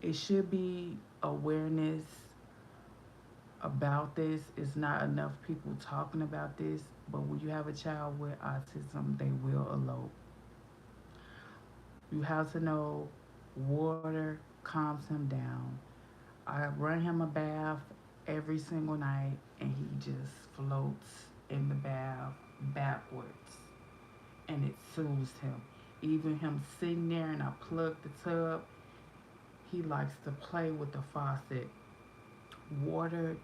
it should be awareness about this. It's not enough people talking about this, but when you have a child with autism, they will elope. You have to know water calms him down. I run him a bath every single night, and he just floats in the bath backwards, and it soothes him. Even him sitting there and I plug the tub, he likes to play with the faucet. Water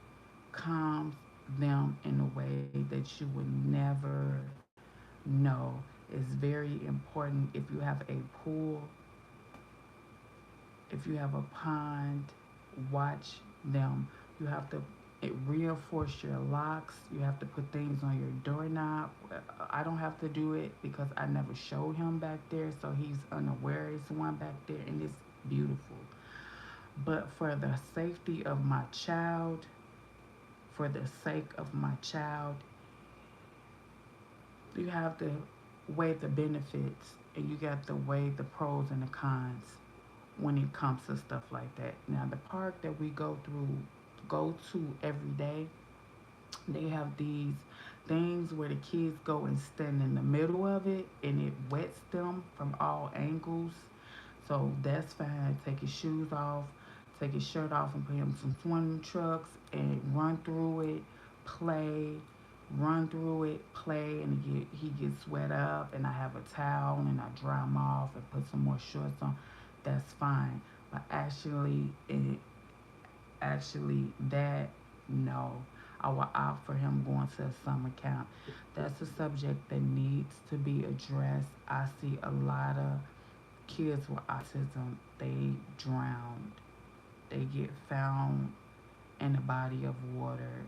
calms them in a way that you would never know. It's very important. If you have a pool, if you have a pond, watch them. You have to reinforce your locks. You have to put things on your doorknob. I don't have to do it because I never showed him back there, so he's unaware it's one back there, and it's beautiful. But for the safety of my child, for the sake of my child, you have to weigh the benefits and you got to weigh the pros and the cons when it comes to stuff like that. Now the park that we go to every day, they have these things where the kids go and stand in the middle of it and it wets them from all angles. So that's fine. Take his shoes off, take his shirt off, and put him some swimming trucks and run through it, play, run through it, play, and he gets wet up. And I have a towel and I dry him off and put some more shorts on. That's fine. But actually, that no, I will opt for him going to a summer camp. That's a subject that needs to be addressed. I see a lot of kids with autism, they drown. They get found in a body of water,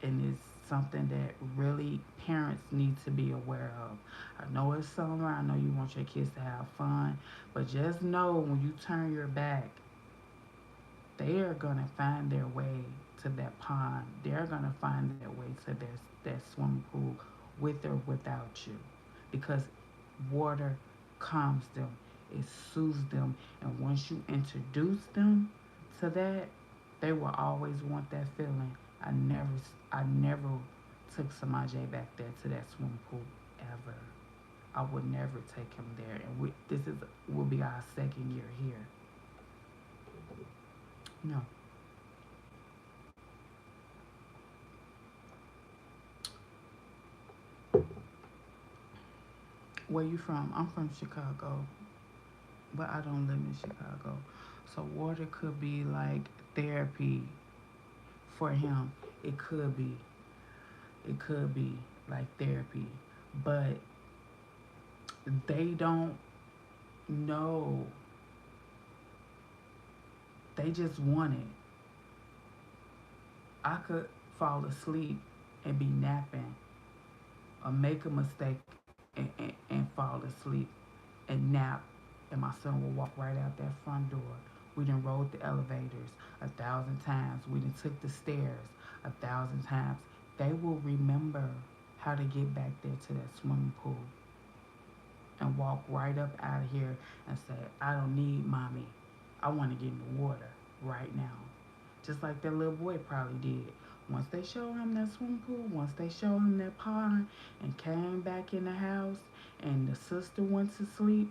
and it's something that really parents need to be aware of. I know it's summer, I know you want your kids to have fun, but just know when you turn your back, they are gonna find their way to that pond. They're gonna find their way to that swimming pool with or without you, because water calms them, it soothes them, and once you introduce them to that, they will always want that feeling. I never took Samaj back there to that swimming pool ever. I would never take him there, and this is will be our second year here. No. Where you from? I'm from Chicago, but I don't live in Chicago. So water could be like therapy for him. It could be. It could be like therapy. But they don't know. They just want it. I could fall asleep and be napping or make a mistake and fall asleep and nap, and my son will walk right out that front door. We done rode the elevators 1,000 times. We done took the stairs 1,000 times. They will remember how to get back there to that swimming pool and walk right up out of here and say, I don't need mommy. I want to get in the water right now. Just like that little boy probably did. Once they showed him that swimming pool, once they showed him that pond and came back in the house and the sister went to sleep,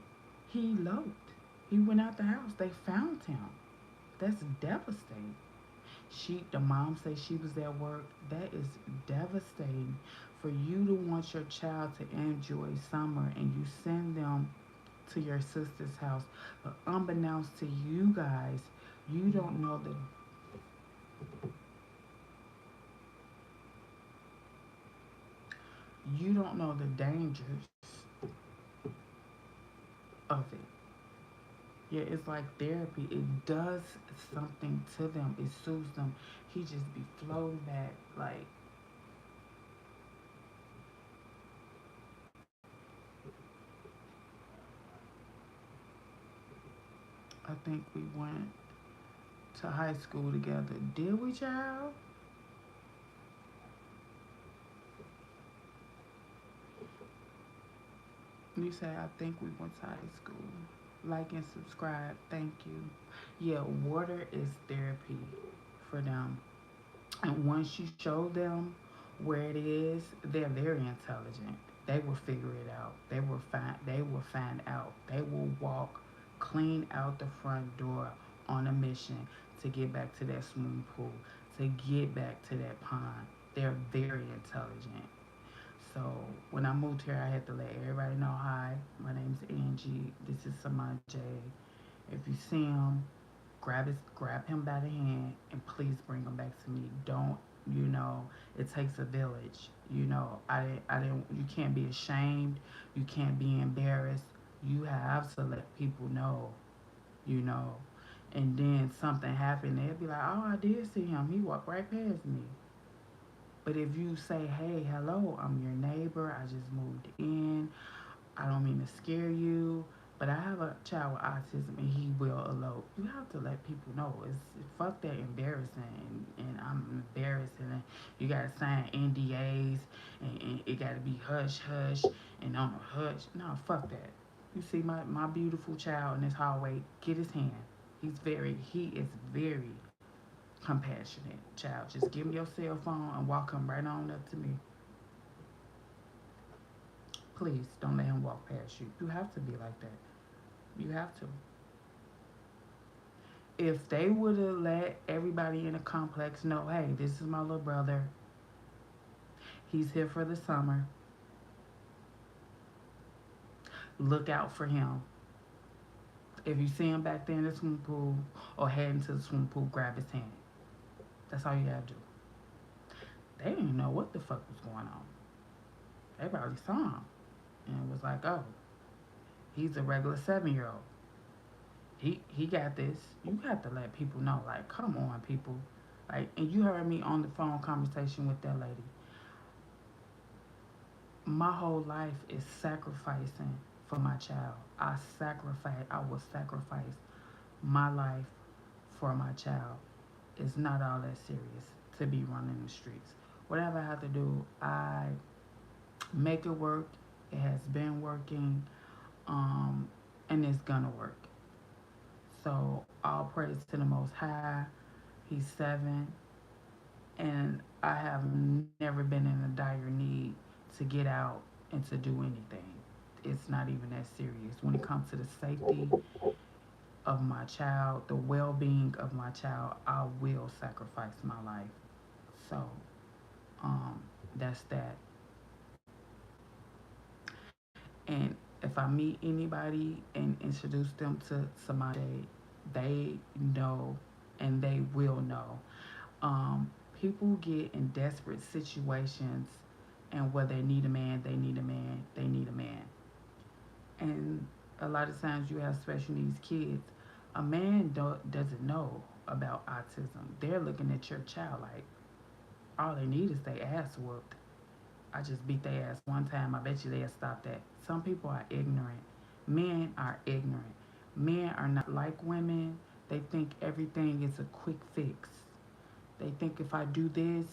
he eloped. He went out the house. They found him. That's devastating. The mom says she was at work. That is devastating for you to want your child to enjoy summer and you send them to your sister's house. But unbeknownst to you guys, you don't know the dangers of it. Yeah, it's like therapy. It does something to them. It soothes them. He just be floating back like I think we went to high school together. Did we, child? You say I think we went to high school. Like and subscribe. Thank you. Yeah, water is therapy for them. And once you show them where it is, they're very intelligent. They will figure it out. They will find out. They will walk clean out the front door on a mission to get back to that swimming pool, to get back to that pond. They're very intelligent. So when I moved here, I had to let everybody know, hi, my name's Angie. This is Samaj. If you see him, grab him by the hand, and please bring him back to me. Don't, you know, it takes a village. I didn't. You can't be ashamed. You can't be embarrassed. You have to let people know. You know, and then something happened, they'll be like, "Oh, I did see him. He walked right past me." But if you say, "Hey, hello, I'm your neighbor. I just moved in. I don't mean to scare you, but I have a child with autism and he will elope." You have to let people know. It's fuck that embarrassing, and I'm embarrassed, and you gotta sign NDAs, and it gotta be hush hush and on a hush. No, fuck that. You see my beautiful child in this hallway, get his hand. He is very compassionate child. Just give him your cell phone and walk him right on up to me. Please don't let him walk past you. You have to be like that. You have to. If they would have let everybody in the complex know, hey, this is my little brother. He's here for the summer. Look out for him. If you see him back there in the swimming pool or heading to the swimming pool, grab his hand. That's all you gotta do. They didn't know what the fuck was going on. They probably saw him and was like, oh, he's a regular 7 year old. He got this. You have to let people know, like, come on, people. Like, and you heard me on the phone conversation with that lady. My whole life is sacrificing for my child. I will sacrifice my life for my child. It's not all that serious to be running the streets. Whatever I have to do, I make it work. It has been working, um, and it's gonna work. So all praise to the Most High. He's 7, and I have never been in a dire need to get out and to do anything. It's not even that serious. When it comes to the safety of my child, the well being of my child, I will sacrifice my life. So, um, that's that. And if I meet anybody and introduce them to somebody, they know and they will know. People get in desperate situations, and where they need a man, they need a man, they need a man. And a lot of times you have special needs kids. A man doesn't know about autism. They're looking at your child like all they need is their ass whooped. I just beat their ass one time. I bet you they'll stop that. Some people are ignorant. Men are ignorant. Men are not like women. They think everything is a quick fix. They think if I do this,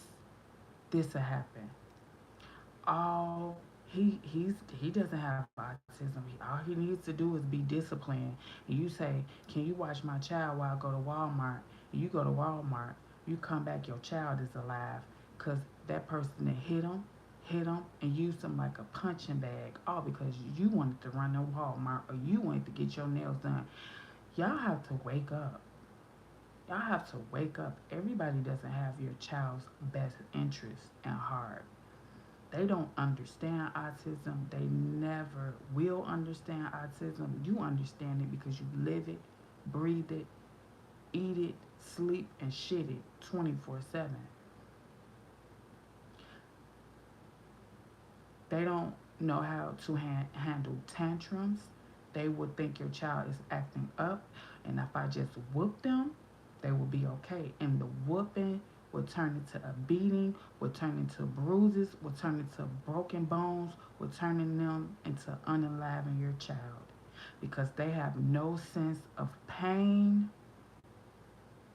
this will happen. All he doesn't have autism. All he needs to do is be disciplined. And you say, "Can you watch my child while I go to Walmart?" And you go to Walmart. You come back, your child is alive, cause that person that hit him, and used him like a punching bag, all because you wanted to run to Walmart or you wanted to get your nails done. Y'all have to wake up. Y'all have to wake up. Everybody doesn't have your child's best interest at heart. They don't understand autism. They never will understand autism. You understand it because you live it, breathe it, eat it, sleep, and shit it 24/7. They don't know how to handle tantrums. They would think your child is acting up, and if I just whoop them, they will be okay. And the whooping will turn into a beating, will turn into bruises, will turn into broken bones, will turn them into unaliving your child because they have no sense of pain.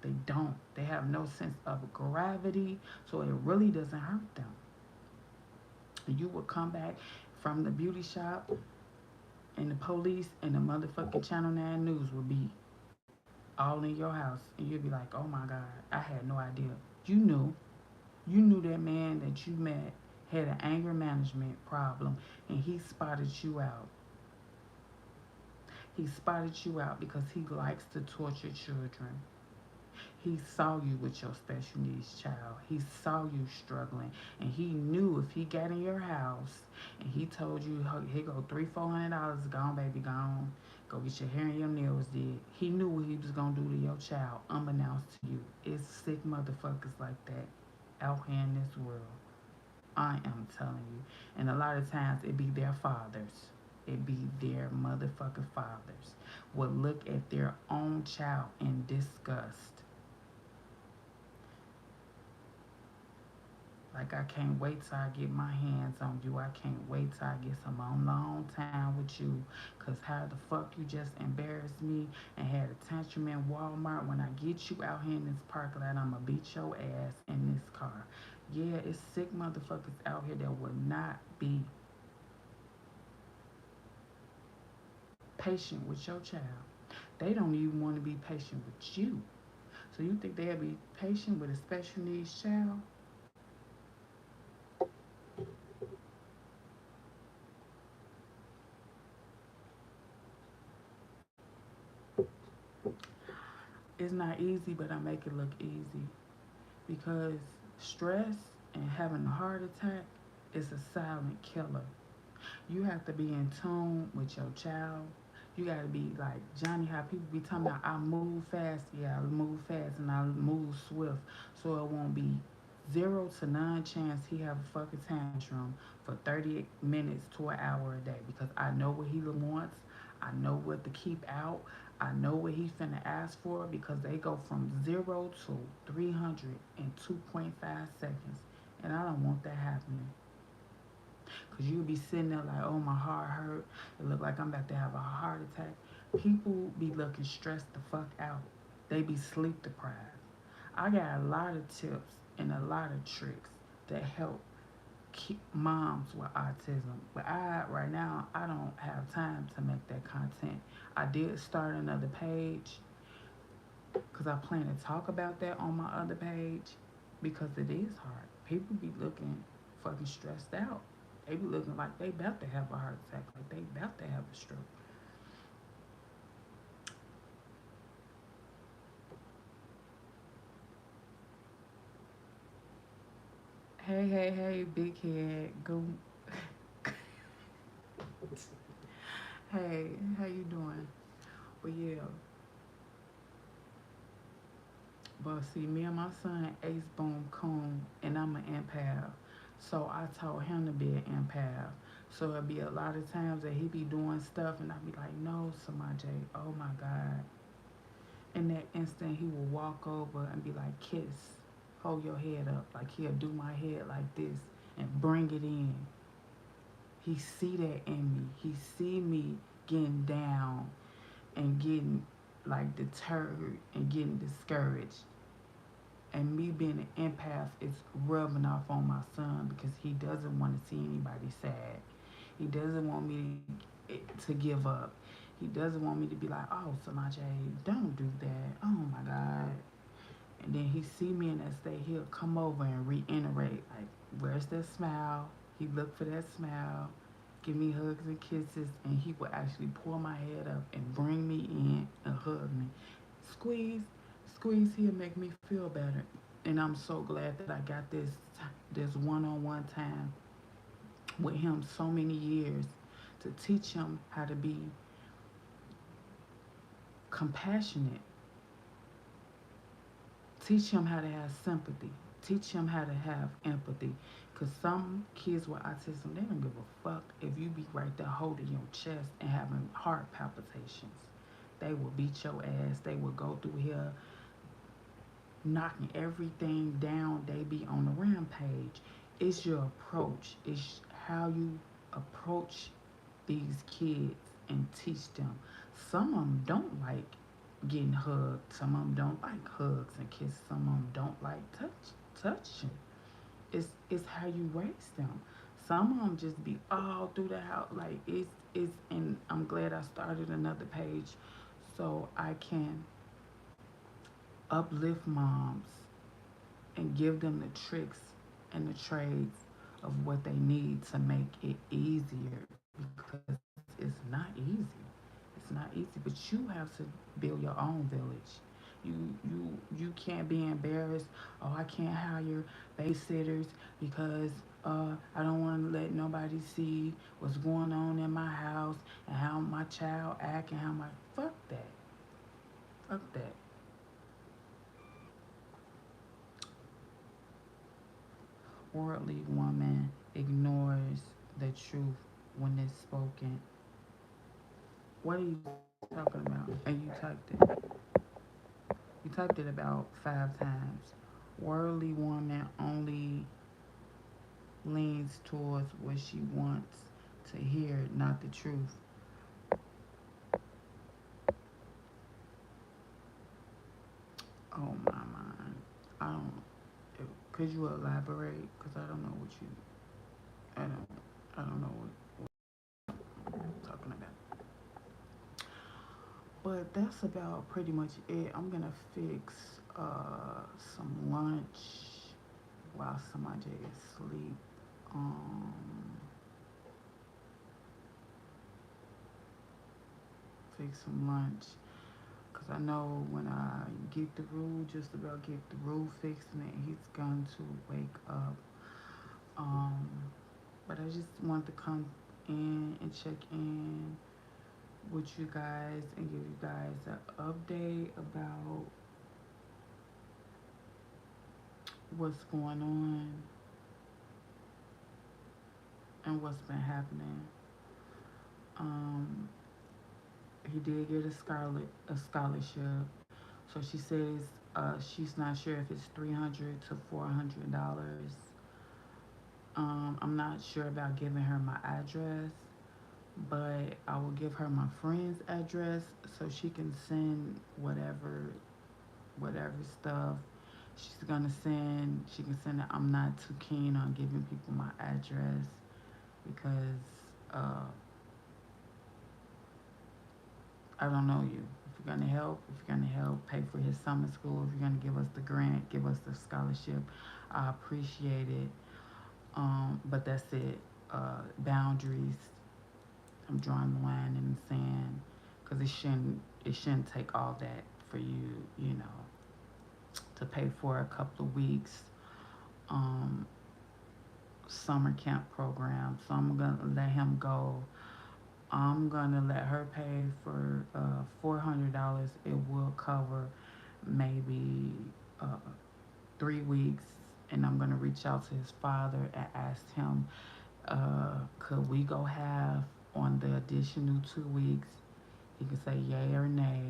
They don't. They have no sense of gravity, so it really doesn't hurt them. You will come back from the beauty shop, and the police and the motherfucking Channel 9 News will be all in your house, and you'll be like, oh my God, I had no idea. You knew. You knew that man that you met had an anger management problem, and he spotted you out. He spotted you out because he likes to torture children. He saw you with your special needs child. He saw you struggling, and he knew if he got in your house and he told you, "Here go $300, $400, gone baby, gone. Go get your hair and your nails did." He knew what he was gonna do to your child, unbeknownst to you. It's sick motherfuckers like that out here in this world. I am telling you, and a lot of times it be their fathers. it be their motherfucking fathers, would look at their own child in disgust. Like, I can't wait till I get my hands on you. I can't wait till I get some long time with you. Cause how the fuck you just embarrassed me and had a tantrum in Walmart? When I get you out here in this parking lot, I'ma beat your ass in this car. Yeah, it's sick motherfuckers out here that will not be patient with your child. They don't even want to be patient with you. So you think they'll be patient with a special needs child? It's not easy, but I make it look easy because stress and having a heart attack is a silent killer. You have to be in tune with your child. You gotta be like Johnny, how people be talking about I move fast. Yeah, I move fast and I move swift. So it won't be zero to none chance he have a fucking tantrum for 30 minutes to an hour a day because I know what he wants. I know what to keep out. I know what he finna ask for because they go from 0 to 300 in 2.5 seconds. And I don't want that happening. Cause you'll be sitting there like, oh, my heart hurt. It look like I'm about to have a heart attack. People be looking stressed the fuck out. They be sleep deprived. I got a lot of tips and a lot of tricks that help keep moms with autism. But right now, I don't have time to make that content. I did start another page because I plan to talk about that on my other page because it is hard. People be looking fucking stressed out. They be looking like they about to have a heart attack, like they about to have a stroke. Hey, hey, hey, big head, go. Hey, how you doing? But yeah, but see, me and my son Ace Boom Coon, and I'm an empath. So I taught him to be an empath. So it'd be a lot of times that he be doing stuff, and I'd be like, no, Samaj, oh my God. In that instant, he will walk over and be like, kiss, hold your head up. Like he'll do my head like this and bring it in. He see that in me. He see me getting down and getting like deterred and getting discouraged. And me being an empath is rubbing off on my son because he doesn't want to see anybody sad. He doesn't want me to give up. He doesn't want me to be like, oh, Samaj, don't do that. Oh my God. And then he see me in that state, he'll come over and reiterate, like, where's that smile? He look for that smile, give me hugs and kisses, and he will actually pull my head up and bring me in and hug me. Squeeze, squeeze, he'll make me feel better. And I'm so glad that I got this one-on-one time with him so many years to teach him how to be compassionate, teach him how to have sympathy, teach him how to have empathy. Because some kids with autism, they don't give a fuck if you be right there holding your chest and having heart palpitations. They will beat your ass. They will go through here knocking everything down. They be on the rampage. It's your approach. It's how you approach these kids and teach them. Some of them don't like getting hugged. Some of them don't like hugs and kisses. Some of them don't like touching. It's how you raise them. Some of them just be all through the house. Like it's and I'm glad I started another page so I can uplift moms and give them the tricks and the trades of what they need to make it easier because it's not easy. It's not easy, but you have to build your own village. You can't be embarrassed. Oh, I can't hire babysitters because I don't want to let nobody see what's going on in my house and how my child act and how my fuck that. Fuck that. Worldly woman ignores the truth when it's spoken. What are you talking about? And you typed it about 5 times. Worldly woman only leans towards what she wants to hear, not the truth. Oh my mind. I don't. Could you elaborate? Cause I don't know what you. I don't. I don't know what you're talking about. But that's about pretty much it. I'm gonna fix some lunch while somebody is asleep. Um, fix some lunch. Cause I know when I get the roof, just about get the roof fixed, and he's going to wake up. Um, but I just want to come in and check in with you guys and give you guys an update about what's going on and what's been happening. Um, he did get a scholarship, so she says she's not sure if it's $300 to $400. I'm not sure about giving her my address, but I will give her my friend's address so she can send whatever stuff she's gonna send. She can send it. I'm not too keen on giving people my address because uh, I don't know you. If you're gonna help pay for his summer school, if you're gonna give us the grant, give us the scholarship, I appreciate it. But that's it. Boundaries. I'm drawing the line in the sand because it shouldn't take all that for you, to pay for a couple of weeks um, summer camp program. So I'm gonna let him go. I'm gonna let her pay for $400. It will cover maybe 3 weeks, and I'm gonna reach out to his father and ask him, could we go half on the additional 2 weeks? He can say yay or nay,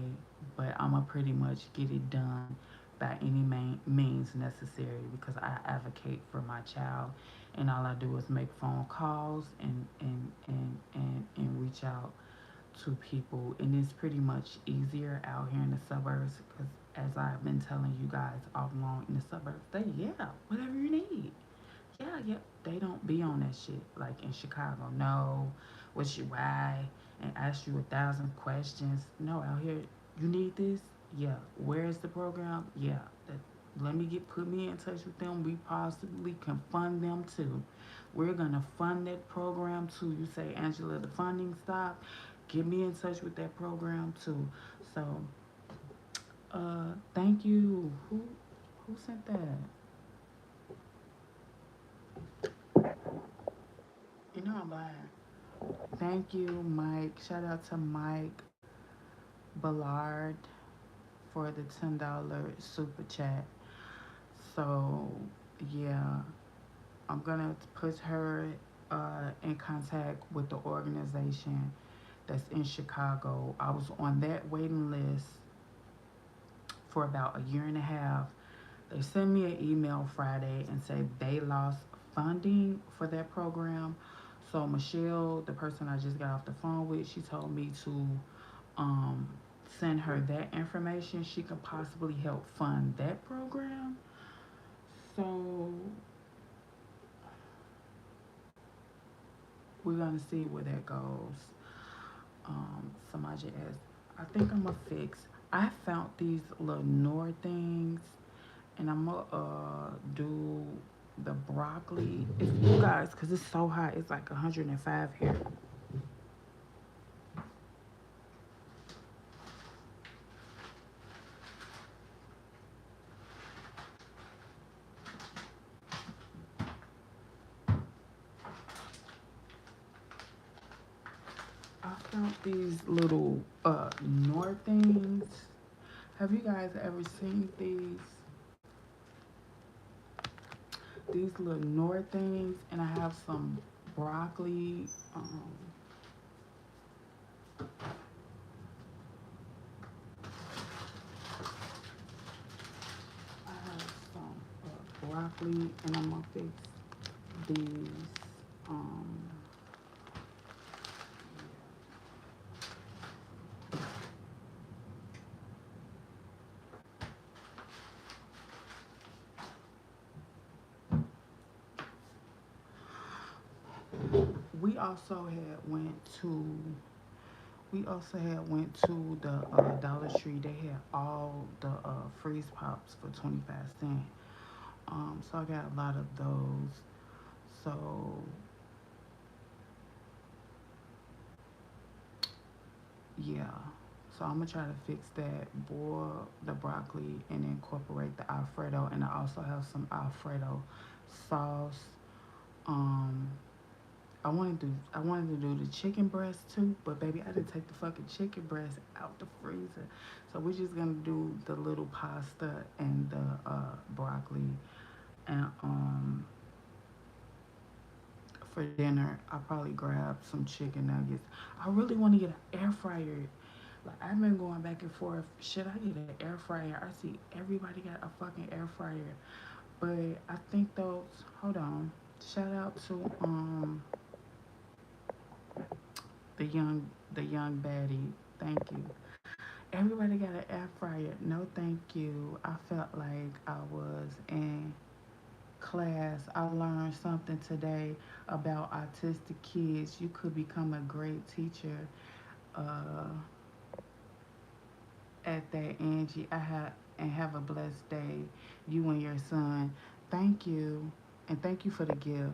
but I'm gonna pretty much get it done by any means necessary because I advocate for my child, and all I do is make phone calls and reach out to people, and it's pretty much easier out here in the suburbs because, as I've been telling you guys all along, in the suburbs, they yeah, whatever you need. Yeah, yeah. They don't be on that shit like in Chicago. No, what's your why? And ask you 1,000 questions. No, out here, you need this? Yeah. Where is the program? Yeah. That, let me put me in touch with them. We possibly can fund them too. We're gonna fund that program too. You say, Angela, the funding stop. Get me in touch with that program too. So, thank you. Who sent that? You know I'm lying. Thank you, Mike. Shout out to Mike Ballard for the $10 super chat. So, yeah, I'm gonna put her in contact with the organization that's in Chicago. I was on that waiting list for about a year and a half. They sent me an email Friday and say they lost funding for that program. So Michelle, the person I just got off the phone with, she told me to um, send her that information. She could possibly help fund that program. So we're gonna see where that goes. Somebody asked, I think I'm gonna fix. I found these little Nor things, and I'm gonna do the broccoli. If you guys, cause it's so hot, it's like 105 here. I found these little Nor things. Have you guys ever seen these? These little Nor things, and I have some broccoli. broccoli and I'm gonna fix these. Um, we also had went to we also had went to the Dollar Tree. They had all the freeze pops for 25 cents. So I got a lot of those. So yeah. So I'm gonna try to fix that, boil the broccoli, and incorporate the Alfredo. And I also have some Alfredo sauce. Um, I wanted to do the chicken breast too, but baby, I didn't take the fucking chicken breast out the freezer. So we're just gonna do the little pasta and the broccoli. And for dinner, I'll probably grab some chicken nuggets. I really want to get an air fryer. Like I've been going back and forth. Should I get an air fryer? I see everybody got a fucking air fryer, but I think those. Hold on. Shout out to the young baddie. Thank you. Everybody got an air fryer. No, thank you. I felt like I was in class. I learned something today about autistic kids. You could become a great teacher uh, at that, Angie. And have a blessed day, you and your son. Thank you, and thank you for the gift.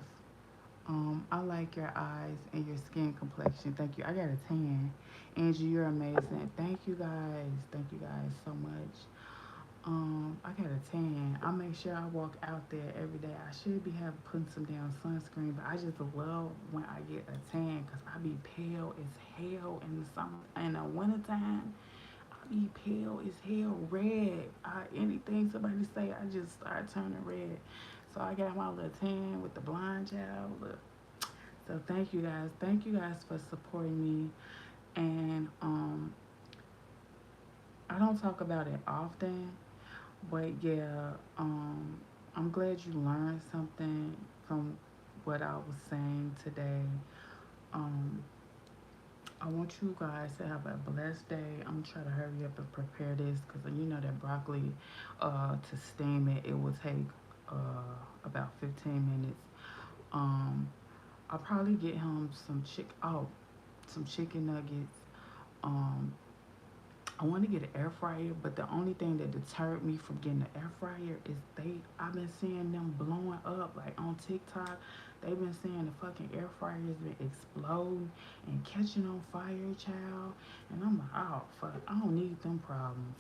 I like your eyes and your skin complexion. Thank you. I got a tan. Angie, you're amazing. Thank you guys. Thank you guys so much. I got a tan. I make sure I walk out there every day. I should be having putting some down sunscreen, but I just love when I get a tan because I be pale as hell in the summer. In the wintertime, I be pale as hell, red. Anything somebody say, I just start turning red. So I got my little tan with the blind child. Look. So thank you guys. Thank you guys for supporting me. And I don't talk about it often, but yeah, I'm glad you learned something from what I was saying today. Um, I want you guys to have a blessed day. I'm trying to hurry up and prepare this because you know that broccoli, to steam it, it will take about 15 minutes. Um, I'll probably get him some chicken nuggets. Um, I want to get an air fryer, but the only thing that deterred me from getting an air fryer is I've been seeing them blowing up like on TikTok. They've been saying the fucking air fryer's been exploding and catching on fire, child. And I'm like, oh fuck, I don't need them problems.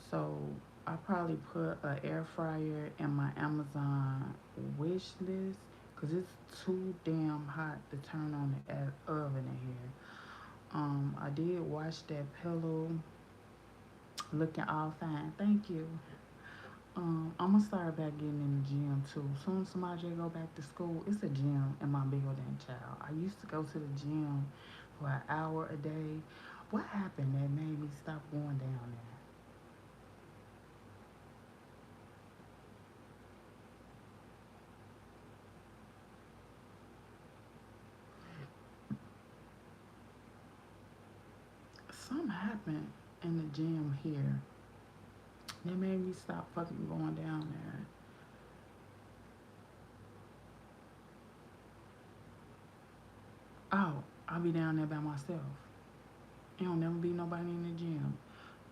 So I probably put an air fryer in my Amazon wish list because it's too damn hot to turn on the oven in here. I did wash that pillow, looking all fine. Thank you. I'm gonna start back getting in the gym too. Soon as somebody go back to school, it's a gym in my building, child. I used to go to the gym for an hour a day. What happened that made me stop going down there? Something happened in the gym here that made me stop fucking going down there. Oh, I'll be down there by myself. It don't never be nobody in the gym.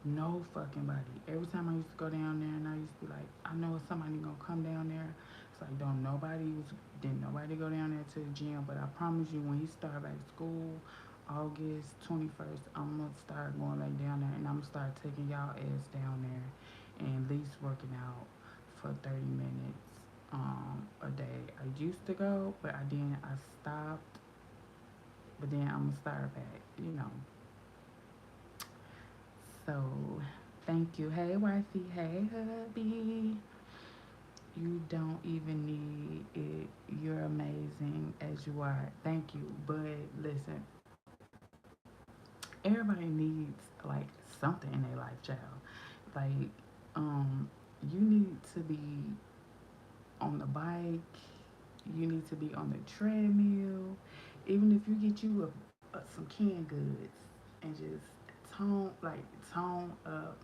No fucking body. Every time I used to go down there and I used to be like, I know it's somebody gonna come down there. It's like didn't nobody go down there to the gym. But I promise you when he start back school, August 21st, I'm gonna start going back down there and I'm gonna start taking y'all ass down there and at least working out for 30 minutes a day. I used to go, but I stopped, but then I'm gonna start back, you know. So thank you. Hey wifey, hey hubby. You don't even need it. You're amazing as you are. Thank you. But listen, everybody needs like something in their life, child. Like, you need to be on the bike. You need to be on the treadmill. Even if you get you some canned goods and just tone up.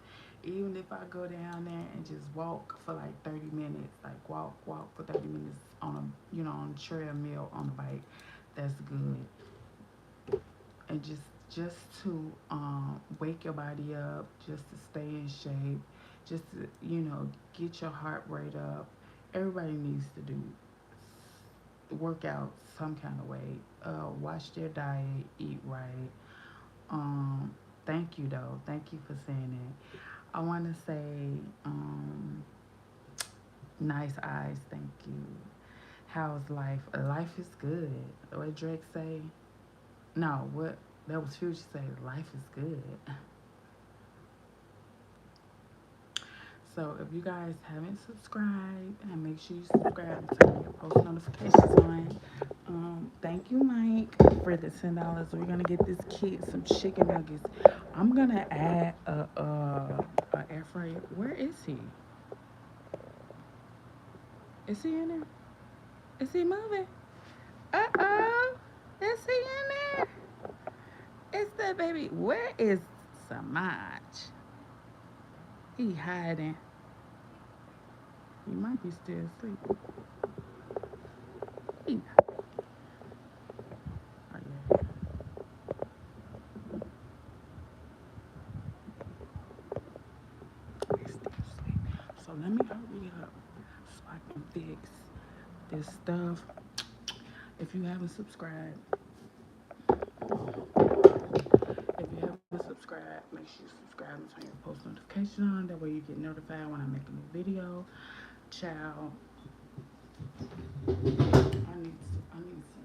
Even if I go down there and just walk for like 30 minutes, like walk for 30 minutes on on a treadmill on the bike, that's good. And just to wake your body up, just to stay in shape, just to get your heart rate up. Everybody needs to do work out some kind of way. Watch their diet, eat right. Um, Thank you though. Thank you for saying that. I want to say nice eyes. Thank you. How's life? Life is good. What Drake say? No, what that was Future say. Life is good. So if you guys haven't subscribed, and make sure you subscribe and turn your post notifications on. Thank you, Mike, for the $10. We're gonna get this kid some chicken nuggets. I'm gonna add a air fryer. Where is he? Is he in there? Is he moving? Uh-oh. Is he in there? It's that baby. Where is Samaj? He hiding. He might be still asleep. He, oh yeah, he's still asleep. So let me hurry up so I can fix this stuff. If you haven't subscribed, if you haven't subscribed, make sure you subscribe and turn your post notification on. That way you get notified when I make a new video. Ciao. I need some